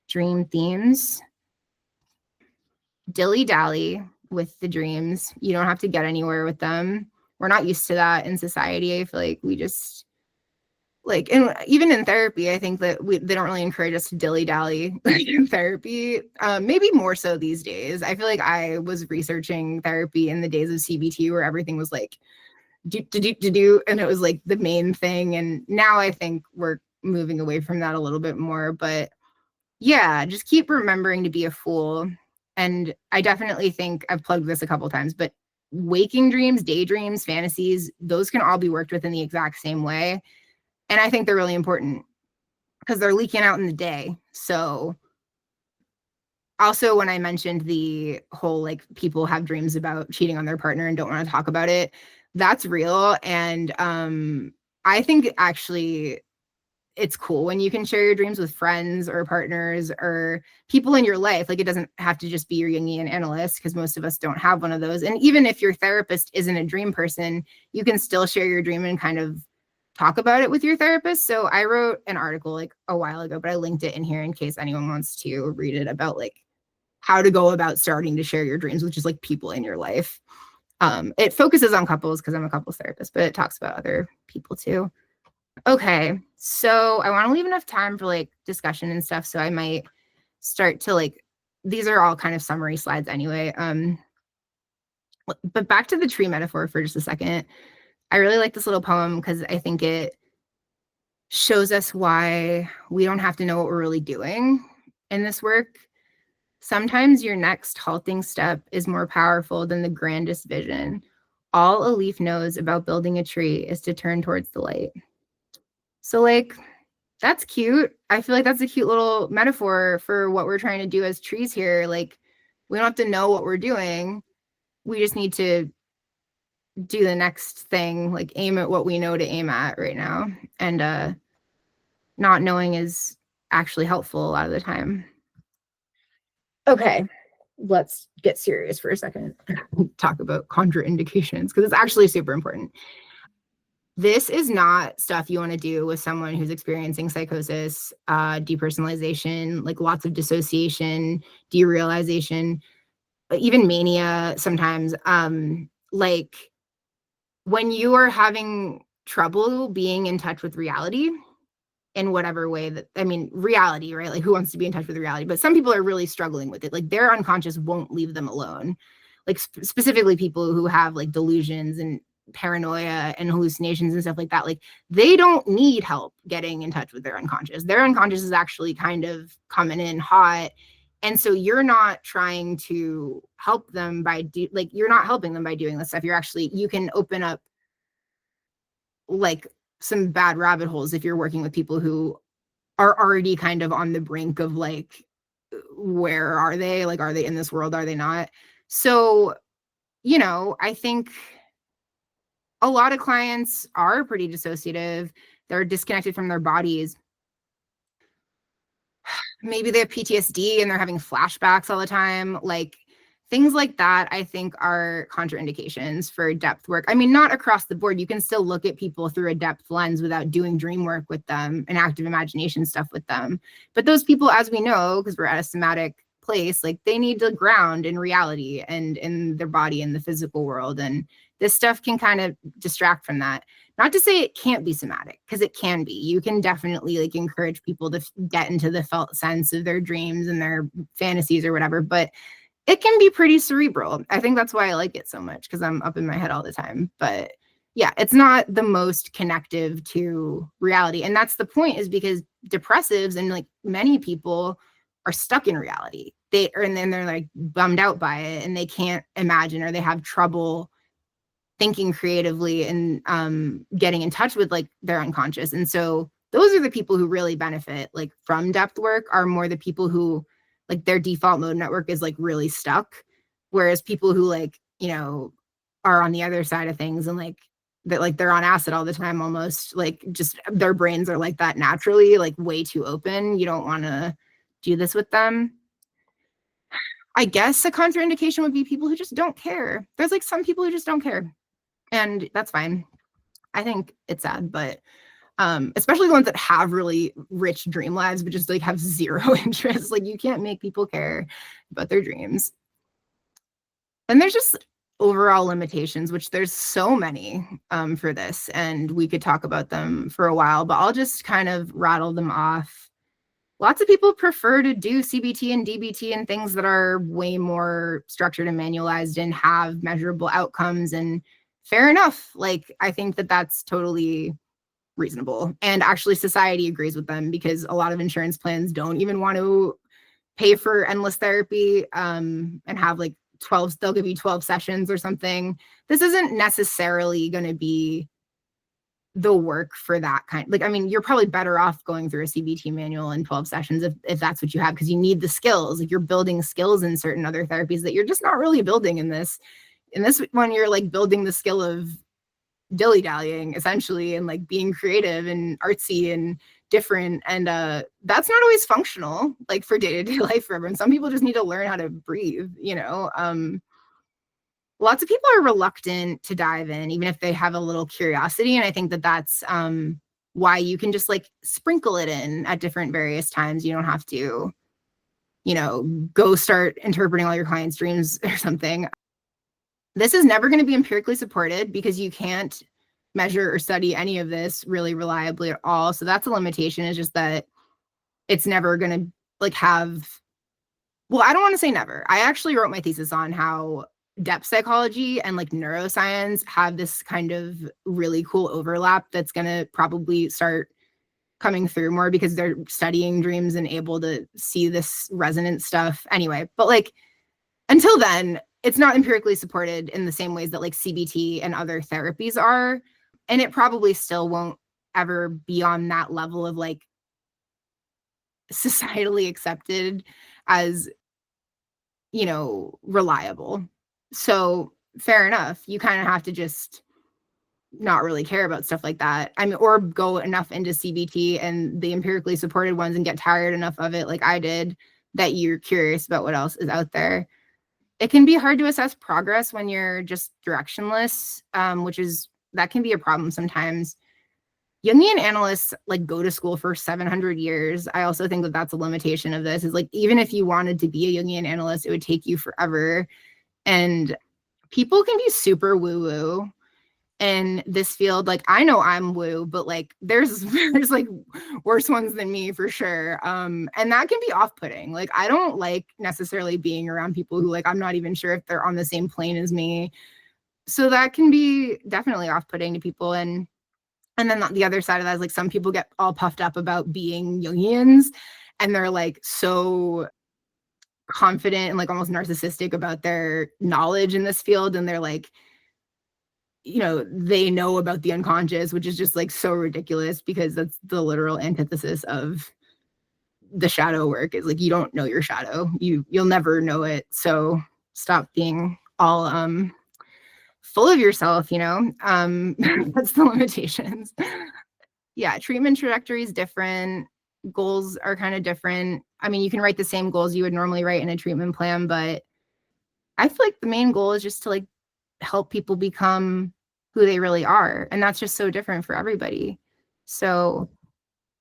dream themes. Dilly-dally with the dreams. You don't have to get anywhere with them. We're not used to that in society. I feel like we just like, and even in therapy, I think that they don't really encourage us to dilly-dally in therapy. Maybe more so these days. I feel like I was researching therapy in the days of CBT where everything was like do, and it was like the main thing. And now I think we're moving away from that a little bit more. But yeah, just keep remembering to be a fool. And I definitely think I've plugged this a couple times, but waking dreams, daydreams, fantasies, those can all be worked with in the exact same way. And I think they're really important because they're leaking out in the day. So also, when I mentioned the whole like people have dreams about cheating on their partner and don't want to talk about it, that's real. And I think actually it's cool when you can share your dreams with friends or partners or people in your life. Like, it doesn't have to just be your Jungian analyst, because most of us don't have one of those. And even if your therapist isn't a dream person, you can still share your dream and kind of talk about it with your therapist. So I wrote an article like a while ago, but I linked it in here in case anyone wants to read it, about like how to go about starting to share your dreams with just like people in your life. It focuses on couples because I'm a couples therapist, but it talks about other people too. Okay, so I want to leave enough time for like discussion and stuff, so I might start to like, these are all kind of summary slides anyway. But back to the tree metaphor for just a second. I really like this little poem because I think it shows us why we don't have to know what we're really doing in this work. Sometimes your next halting step is more powerful than the grandest vision. All a leaf knows about building a tree is to turn towards the light. So, like, that's cute. I feel like that's a cute little metaphor for what we're trying to do as trees here. Like, we don't have to know what we're doing. We just need to do the next thing, like aim at what we know to aim at right now. And not knowing is actually helpful a lot of the time. Okay, let's get serious for a second. Talk about contraindications because it's actually super important. This is not stuff you want to do with someone who's experiencing psychosis, depersonalization, like lots of dissociation, derealization, even mania sometimes. Like when you are having trouble being in touch with reality in whatever way that, I mean, reality, right? Like who wants to be in touch with reality? But some people are really struggling with it. Like their unconscious won't leave them alone. Like specifically people who have like delusions and paranoia and hallucinations and stuff like that. Like they don't need help getting in touch with their unconscious. Their unconscious is actually kind of coming in hot. And so you're not trying to help them by like you're not helping them by doing this stuff. You're actually, you can open up like some bad rabbit holes if you're working with people who are already kind of on the brink of like, where are they? Like, are they in this world? Are they not? So, you know, I think a lot of clients are pretty dissociative. They're disconnected from their bodies. Maybe they have PTSD and they're having flashbacks all the time. Like things like that, I think are contraindications for depth work. I mean, not across the board. You can still look at people through a depth lens without doing dream work with them and active imagination stuff with them. But those people, as we know, because we're at a somatic place, like they need to ground in reality and in their body in the physical world. And this stuff can kind of distract from that. Not to say it can't be somatic, because it can be. You can definitely like encourage people to get into the felt sense of their dreams and their fantasies or whatever, but it can be pretty cerebral. I think that's why I like it so much, because I'm up in my head all the time. But yeah, it's not the most connective to reality. And that's the point, is because depressives and like many people are stuck in reality. And then they're like bummed out by it and they can't imagine, or they have trouble thinking creatively and getting in touch with like their unconscious. And so those are the people who really benefit like from depth work, are more the people who like their default mode network is like really stuck. Whereas people who like, you know, are on the other side of things and like that, like they're on acid all the time, almost like just their brains are like that naturally, like way too open. You don't want to do this with them. I guess a contraindication would be people who just don't care. There's like some people who just don't care. And that's fine. I think it's sad, but especially the ones that have really rich dream lives, but just like have zero interest. Like you can't make people care about their dreams. And there's just overall limitations, which there's so many for this, and we could talk about them for a while, but I'll just kind of rattle them off. Lots of people prefer to do CBT and DBT and things that are way more structured and manualized and have measurable outcomes, and fair enough. Like, I think that that's totally reasonable. And actually society agrees with them, because a lot of insurance plans don't even want to pay for endless therapy and have like 12, they'll give you 12 sessions or something. This isn't necessarily going to be the work for that kind. Like, I mean, you're probably better off going through a CBT manual in 12 sessions if that's what you have, because you need the skills. Like you're building skills in certain other therapies that you're just not really building in this. In this one, you're like building the skill of dilly-dallying essentially, and like being creative and artsy and different. And that's not always functional like for day-to-day life for everyone. Some people just need to learn how to breathe, you know. Lots of people are reluctant to dive in, even if they have a little curiosity. And I think that that's why you can just like sprinkle it in at different various times. You don't have to, you know, go start interpreting all your clients' dreams or something. This is never going to be empirically supported, because you can't measure or study any of this really reliably at all. So that's a limitation, is just that it's never going to like have, well, I don't want to say never. I actually wrote my thesis on how depth psychology and like neuroscience have this kind of really cool overlap that's going to probably start coming through more because they're studying dreams and able to see this resonant stuff anyway. But like until then, it's not empirically supported in the same ways that like CBT and other therapies are. And it probably still won't ever be on that level of like societally accepted as, you know, reliable. So fair enough. You kind of have to just not really care about stuff like that. I mean, or go enough into CBT and the empirically supported ones and get tired enough of it, like I did, that you're curious about what else is out there. It can be hard to assess progress when you're just directionless, that can be a problem sometimes. Jungian analysts like go to school for 700 years. I also think that that's a limitation of this, is like, even if you wanted to be a Jungian analyst, it would take you forever. And people can be super woo-woo in this field. Like, I know I'm woo, but like there's like worse ones than me for sure. And that can be off-putting. Like, I don't like necessarily being around people who like, I'm not even sure if they're on the same plane as me. So that can be definitely off-putting to people. And then the other side of that is like, some people get all puffed up about being Jungians and they're like so confident and like almost narcissistic about their knowledge in this field. And they're like, you know, they know about the unconscious, which is just like so ridiculous, because that's the literal antithesis of the shadow work. Is like, you don't know your shadow. You'll never know it. So stop being all full of yourself, you know. That's the limitations. Yeah, treatment trajectory is different. Goals are kind of different. I mean, you can write the same goals you would normally write in a treatment plan, but I feel like the main goal is just to like help people become who they really are. And that's just so different for everybody. So,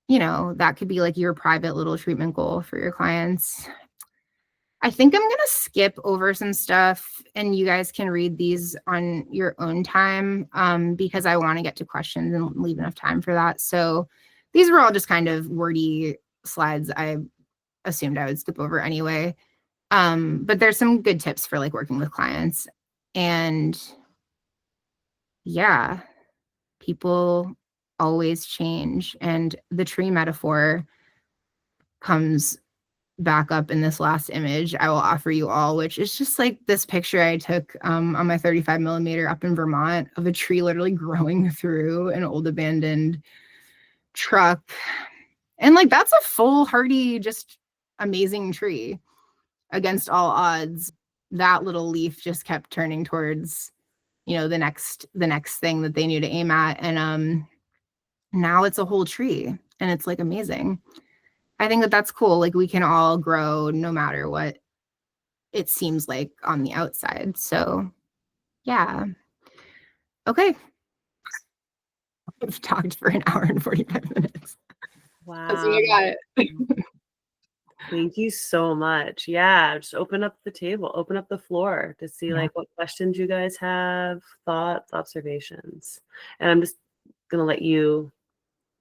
you know, that could be like your private little treatment goal for your clients. I think I'm going to skip over some stuff and you guys can read these on your own time, because I want to get to questions and leave enough time for that. So these were all just kind of wordy slides I assumed I would skip over anyway. But there's some good tips for like working with clients. And yeah, people always change. And the tree metaphor comes back up in this last image I will offer you all, which is just like this picture I took on my 35 millimeter up in Vermont of a tree literally growing through an old abandoned truck. And like, that's a full, hardy, just amazing tree against all odds. That little leaf just kept turning towards, you know, the next thing that they knew to aim at. And now it's a whole tree and it's like amazing. I think that that's cool. Like, we can all grow no matter what it seems like on the outside. So yeah. Okay. I've talked for an hour and 45 minutes. Wow. So you got it. Thank you so much. Yeah, just open up the table, open up the floor to see like what questions you guys have, thoughts, observations. And I'm just going to let you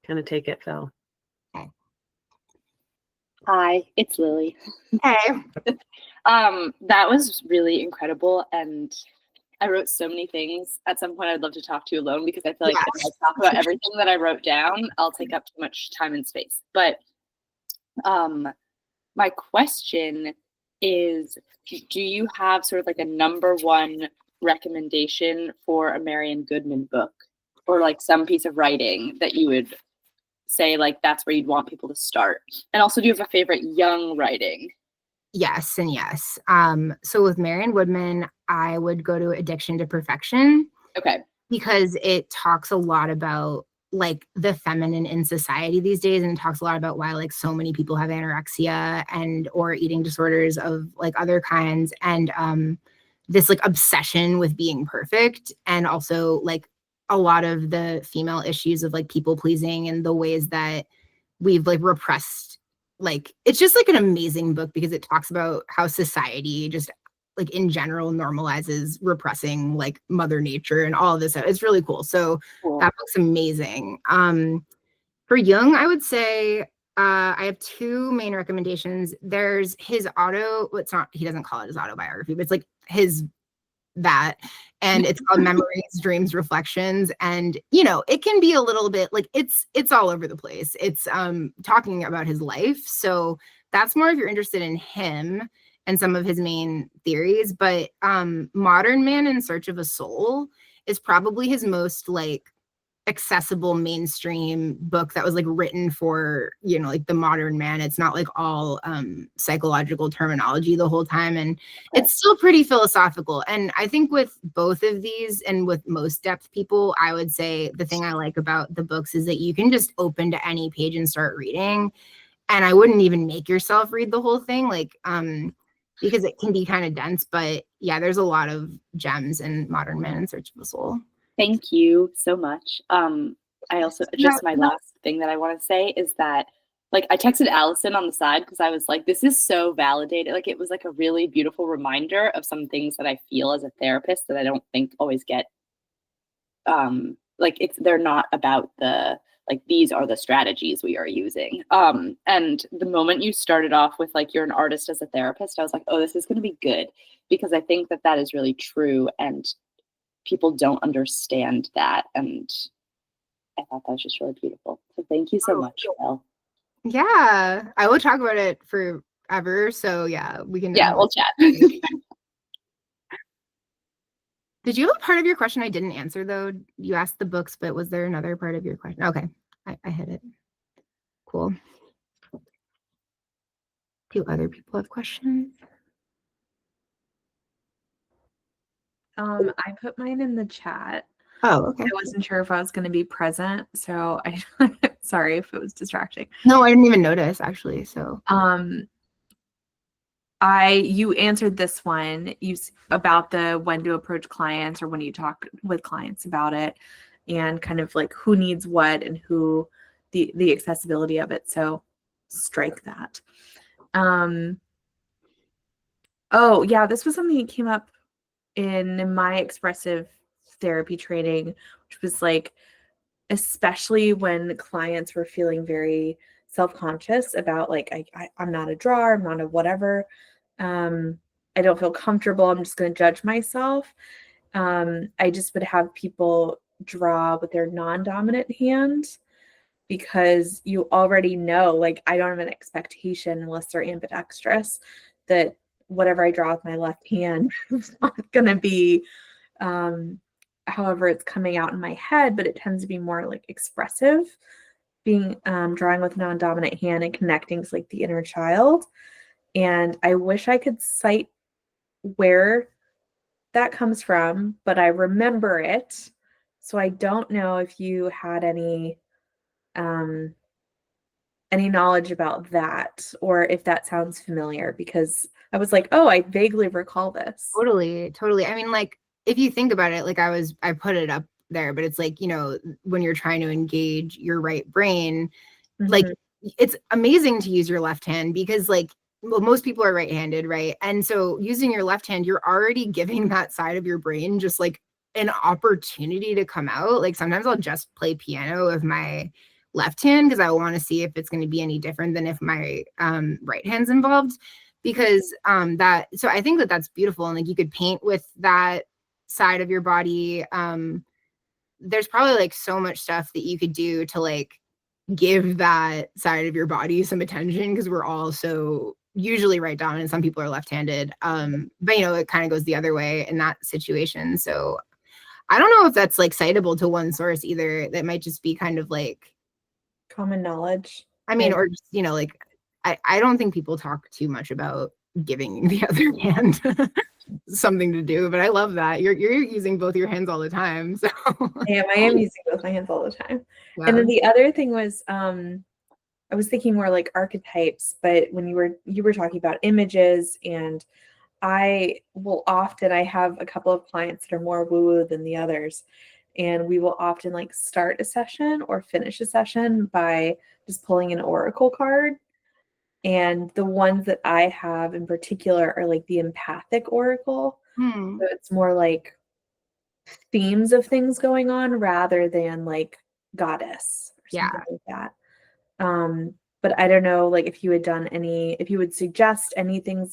kind of take it, Phil. Hi, it's Lily. Hey. That was really incredible, and I wrote so many things. At some point, I'd love to talk to you alone, because I feel like if I talk about everything that I wrote down, I'll take up too much time and space. But my question is, do you have sort of like a number one recommendation for a Marian Goodman book, or like some piece of writing that you would say like that's where you'd want people to start? And also, do you have a favorite young writing? Yes and yes. So with Marian Woodman, I would go to Addiction to Perfection. Okay. Because it talks a lot about like the feminine in society these days, and it talks a lot about why like so many people have anorexia and or eating disorders of like other kinds, and this like obsession with being perfect, and also like a lot of the female issues of like people pleasing and the ways that we've like repressed. Like, it's just like an amazing book because it talks about how society just like in general normalizes repressing like Mother Nature and all of this. It's really cool. So Cool. that book's amazing. For Jung, I would say I have two main recommendations. There's his it's not, he doesn't call it his autobiography, but it's like and it's called Memories, Dreams, Reflections. And, you know, it can be a little bit like it's all over the place. It's talking about his life. So that's more if you're interested in him and some of his main theories. But Modern Man in Search of a Soul is probably his most like accessible mainstream book that was like written for, you know, like the modern man. It's not like all psychological terminology the whole time, and it's still pretty philosophical. And I think with both of these and with most depth people, I would say the thing I like about the books is that you can just open to any page and start reading, and I wouldn't even make yourself read the whole thing, like because it can be kind of dense. But yeah, there's a lot of gems in Modern Man in Search of a Soul. Thank you so much. I also just my last thing that I want to say is that like I texted Allison on the side because I was like, this is so validated. Like it was like a really beautiful reminder of some things that I feel as a therapist that I don't think always get like they're not about the like these are the strategies we are using. And the moment you started off with like you're an artist as a therapist, I was like, oh, this is going to be good, because I think that that is really true and people don't understand that. And I thought that was just really beautiful. So thank you so much, Belle. Yeah, I will talk about it forever. So yeah, we can. Yeah, we'll chat. Did you have a part of your question I didn't answer though? You asked the books, but was there another part of your question? Okay, I hit it. Cool. Do other people have questions? I put mine in the chat. Oh, okay. I wasn't sure if I was going to be present, so I sorry if it was distracting. No, I didn't even notice actually. So you answered this one about the when to approach clients or when you talk with clients about it, and kind of like who needs what and who the accessibility of it. So strike that. Oh yeah, this was something that came up in my expressive therapy training, which was like, especially when clients were feeling very self-conscious about like, I'm not a drawer, I'm not a whatever. I don't feel comfortable. I'm just going to judge myself. I just would have people draw with their non-dominant hand, because you already know, like, I don't have an expectation unless they're ambidextrous that whatever I draw with my left hand is not going to be however it's coming out in my head, but it tends to be more like expressive, being drawing with non-dominant hand and connecting to like the inner child. And I wish I could cite where that comes from, but I remember it. So I don't know if you had any knowledge about that, or if that sounds familiar, because I was like, oh, I vaguely recall this. Totally. I mean, like, if you think about it, like I put it up there, but it's like, you know, when you're trying to engage your right brain, like it's amazing to use your left hand, because like, well, most people are right-handed, right? And so using your left hand, you're already giving that side of your brain just like an opportunity to come out. Like sometimes I'll just play piano with my left hand because I want to see if it's going to be any different than if my right hand's involved, because so I think that that's beautiful. And like you could paint with that side of your body. There's probably like so much stuff that you could do to like give that side of your body some attention, because we're all so usually right dominant. Some people are left-handed, but you know, it kind of goes the other way in that situation. So I don't know if that's like citable to one source either. That might just be kind of like common knowledge. I mean, or just, you know, like I don't think people talk too much about giving the other hand something to do, but I love that you're using both your hands all the time. So I am using both my hands all the time. Wow. And then the other thing was I was thinking more like archetypes, but when you were talking about images, and I have a couple of clients that are more woo-woo than the others, and we will often like start a session or finish a session by just pulling an oracle card. And the ones that I have in particular are like the empathic oracle. Hmm. So it's more like themes of things going on rather than like goddess or Yeah. something like that. But I don't know, like if you had done if you would suggest anything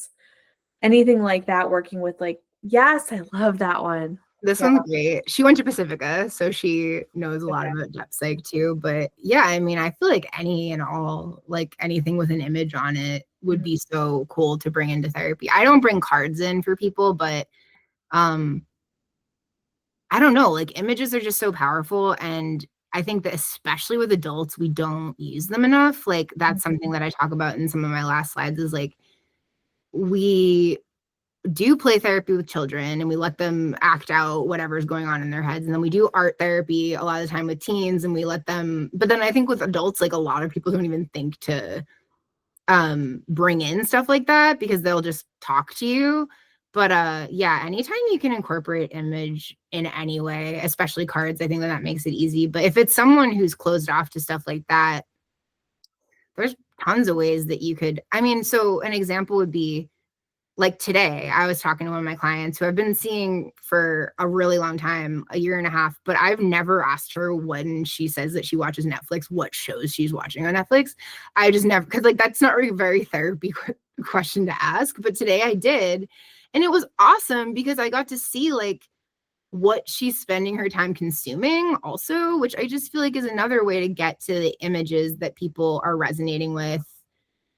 like that, working with like, yes, I love that one. This Yeah. one's great. She went to Pacifica, so she knows a lot Okay. about depth psych too. But yeah, I mean, I feel like any and all, like anything with an image on it would be so cool to bring into therapy. I don't bring cards in for people, but I don't know, like images are just so powerful. And I think that especially with adults, we don't use them enough. Like that's something that I talk about in some of my last slides is like we do play therapy with children and we let them act out whatever's going on in their heads. And then we do art therapy a lot of the time with teens and we let them, but then I think with adults, like a lot of people don't even think to bring in stuff like that because they'll just talk to you. But yeah, anytime you can incorporate image in any way, especially cards, I think that makes it easy. But if it's someone who's closed off to stuff like that, there's tons of ways that you could. I mean, so an example would be like today, I was talking to one of my clients who I've been seeing for a really long time, a year and a half, but I've never asked her when she says that she watches Netflix, what shows she's watching on Netflix. I just never, because like that's not really a very therapy question to ask. But today I did. And it was awesome because I got to see like what she's spending her time consuming also, which I just feel like is another way to get to the images that people are resonating with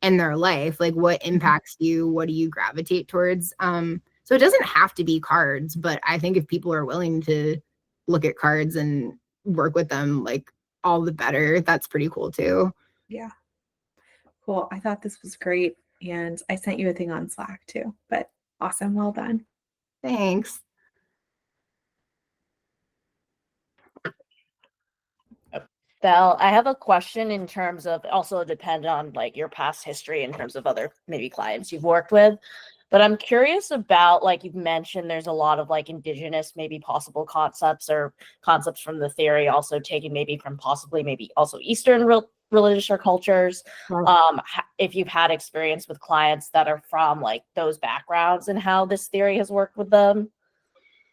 in their life. Like what impacts you, what do you gravitate towards? So it doesn't have to be cards, but I think if people are willing to look at cards and work with them, like all the better. That's pretty cool too. Yeah. Cool. I thought this was great. And I sent you a thing on Slack too, but awesome. Well done. Thanks. Val, I have a question in terms of also depend on like your past history in terms of other maybe clients you've worked with. But I'm curious about, like you've mentioned, there's a lot of like indigenous, maybe possible concepts or concepts from the theory also taken maybe from possibly maybe also Eastern religious or cultures. If you've had experience with clients that are from like those backgrounds and how this theory has worked with them.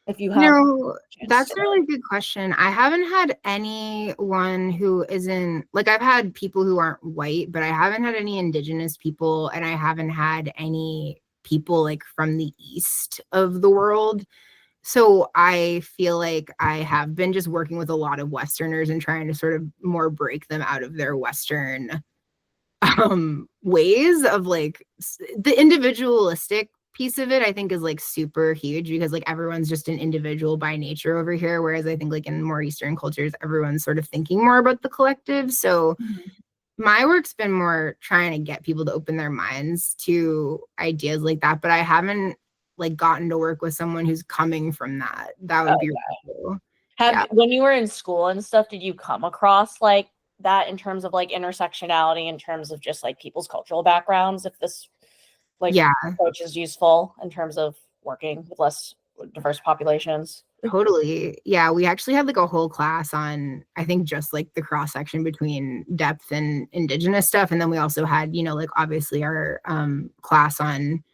If you have, No, that's a really good question. I haven't had anyone who isn't like I've had people who aren't white, but I haven't had any indigenous people and I haven't had any people like from the east of the world. So I feel like I have been just working with a lot of Westerners and trying to sort of more break them out of their Western ways of like the individualistic piece of it. I think is like super huge because like everyone's just an individual by nature over here, whereas I think like in more Eastern cultures everyone's sort of thinking more about the collective. So my work's been more trying to get people to open their minds to ideas like that, but I haven't like gotten to work with someone who's coming from that. That would be really cool. When you were in school and stuff, did you come across like that in terms of like intersectionality, in terms of just like people's cultural backgrounds? If this like approach is useful in terms of working with less diverse populations? Totally. Yeah, we actually had like a whole class on, I think, just like the cross section between depth and indigenous stuff. And then we also had, you know, like obviously our class on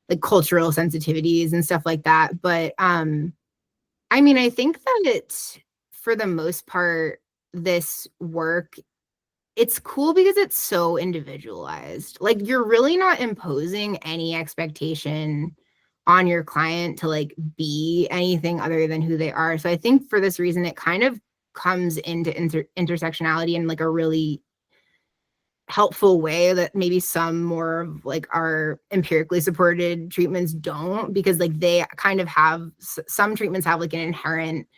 like cultural sensitivities and stuff like that. But I mean, I think that for the most part, this work, it's cool because it's so individualized. Like you're really not imposing any expectation on your client to like be anything other than who they are. So I think for this reason, it kind of comes into intersectionality in like a really helpful way that maybe some more of like our empirically supported treatments don't, because like they kind of have, some treatments have like an inherent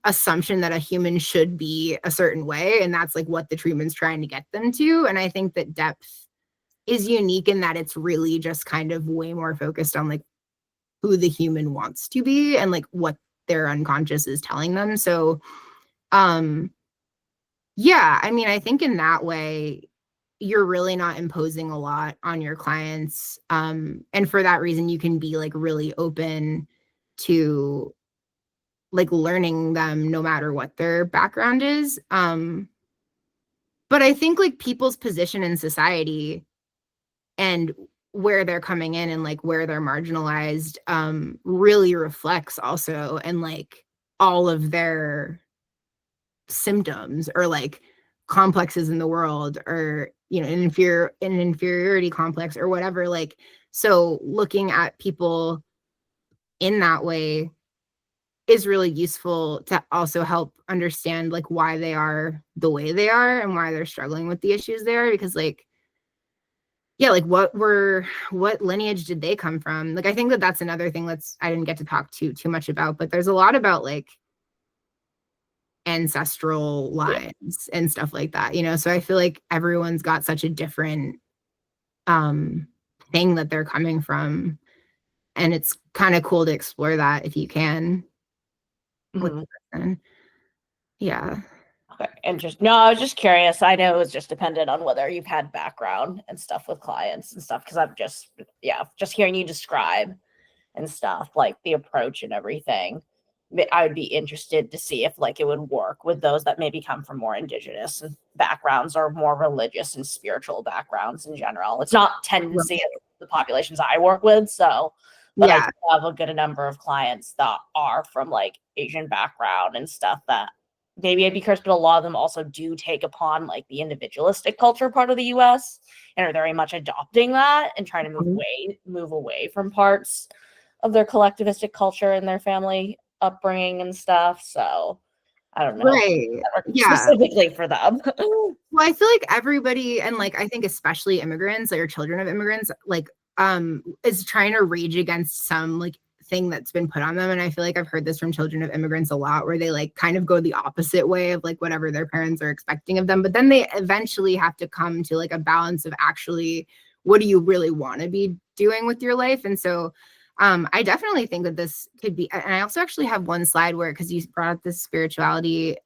assumption that a human should be a certain way, and that's like what the treatment's trying to get them to. And I think that depth is unique in that it's really just kind of way more focused on like who the human wants to be and like what their unconscious is telling them. So yeah, I mean, I think in that way you're really not imposing a lot on your clients, and for that reason you can be like really open to like learning them no matter what their background is. But I think like people's position in society and where they're coming in and like where they're marginalized really reflects also and like all of their symptoms or like complexes in the world, or you know, an inferiority complex or whatever. Like, so looking at people in that way is really useful to also help understand like why they are the way they are and why they're struggling with the issues they are, because like, yeah, like what lineage did they come from? Like, I think that that's another thing I didn't get to talk too much about, but there's a lot about like ancestral lines and stuff like that, you know? So I feel like everyone's got such a different thing that they're coming from. And it's kind of cool to explore that if you can with Mhm. the person. Yeah. Okay, interesting. No, I was just curious. I know it was just dependent on whether you've had background and stuff with clients and stuff, because I'm just, just hearing you describe and stuff, like the approach and everything. I would be interested to see if like it would work with those that maybe come from more indigenous backgrounds or more religious and spiritual backgrounds in general. It's not tendency of the populations I work with, so but I Yeah. do have a good number of clients that are from like Asian background and stuff that maybe I'd be curious, but a lot of them also do take upon like the individualistic culture part of the US and are very much adopting that and trying to move away from parts of their collectivistic culture and their family upbringing and stuff. So I don't know. Right. Yeah. Specifically for them. Well, I feel like everybody, and like I think especially immigrants or children of immigrants, like is trying to rage against some like thing that's been put on them. And I feel like I've heard this from children of immigrants a lot, where they like kind of go the opposite way of like whatever their parents are expecting of them. But then they eventually have to come to like a balance of actually, what do you really want to be doing with your life? And so I definitely think that this could be, and I also actually have one slide where, because you brought up this spirituality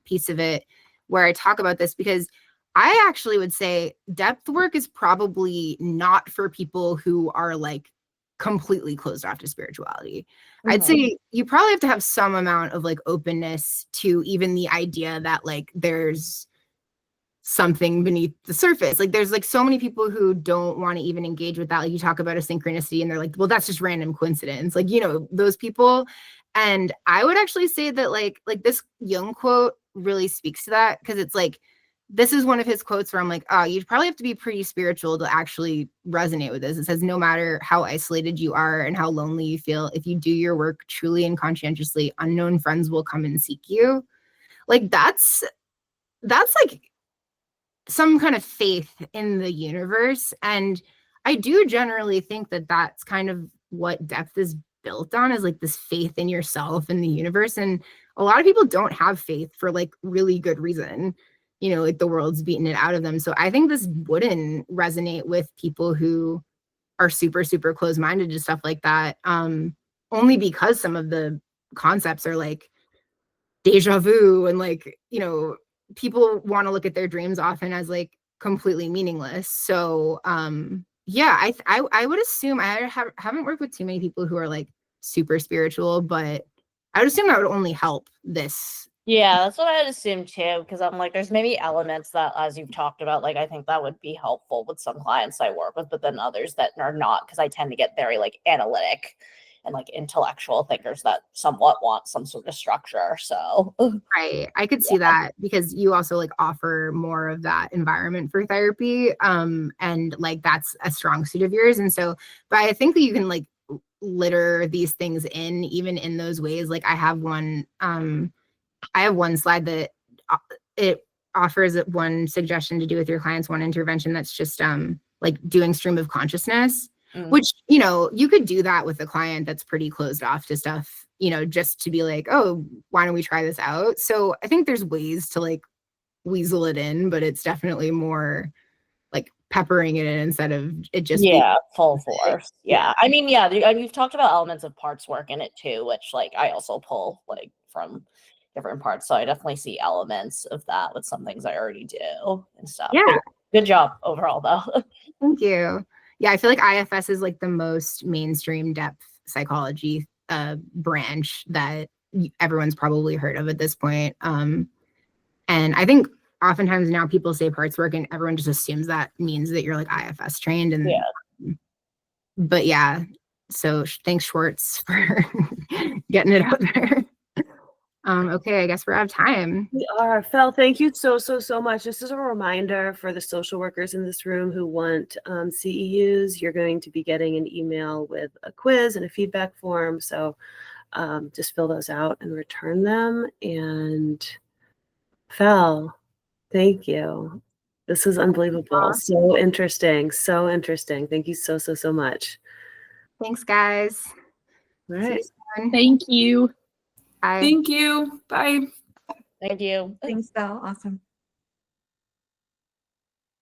piece of it, where I talk about this, because I actually would say depth work is probably not for people who are like completely closed off to spirituality. I'd say you probably have to have some amount of like openness to even the idea that like there's something beneath the surface. Like there's like so many people who don't want to even engage with that. Like you talk about a synchronicity and they're like, well, that's just random coincidence. Like, you know, those people. And I would actually say that like this Jung quote really speaks to that, because it's like, this is one of his quotes where I'm like, oh, you'd probably have to be pretty spiritual to actually resonate with this. It says, no matter how isolated you are and how lonely you feel, if you do your work truly and conscientiously, unknown friends will come and seek you. Like that's like some kind of faith in the universe. And I do generally think that that's kind of what depth is built on, is like this faith in yourself and the universe. And a lot of people don't have faith for like really good reason. You know, like the world's beaten it out of them. So I think this wouldn't resonate with people who are super, super close-minded to stuff like that. Only because some of the concepts are like deja vu, and like, you know, people want to look at their dreams often as like completely meaningless. So yeah, I would assume, I haven't worked with too many people who are like super spiritual, but I would assume that would only help this. Yeah, that's what I'd assume too, because I'm like, there's maybe elements that, as you've talked about, like I think that would be helpful with some clients I work with, but then others that are not, because I tend to get very like analytic and like intellectual thinkers that somewhat want some sort of structure. So Right. I could see that, because you also like offer more of that environment for therapy. And like that's a strong suit of yours. And so, but I think that you can like litter these things in even in those ways. Like I have one slide that it offers one suggestion to do with your clients, one intervention that's just like doing stream of consciousness. Which, you know, you could do that with a client that's pretty closed off to stuff, you know, just to be like, oh, why don't we try this out? So I think there's ways to like weasel it in, but it's definitely more like peppering it in instead of it just being full force. Yeah. I mean, you've talked about elements of parts work in it too, which like I also pull like from different parts. So I definitely see elements of that with some things I already do and stuff. Yeah. Good job overall though. Thank you. Yeah, I feel like IFS is like the most mainstream depth psychology branch that everyone's probably heard of at this point. And I think oftentimes now people say parts work and everyone just assumes that means that you're like IFS trained. And but yeah, so thanks Schwartz for getting it out there. Okay, I guess we're out of time. We are. Fel, thank you so much. This is a reminder for the social workers in this room who want CEUs. You're going to be getting an email with a quiz and a feedback form. So just fill those out and return them. And Fel, thank you. This is unbelievable. So interesting. So interesting. Thank you so much. Thanks, guys. All See you right. soon. Thank you. Bye. Thank you. Bye. Thank you. Thanks, Belle. Awesome.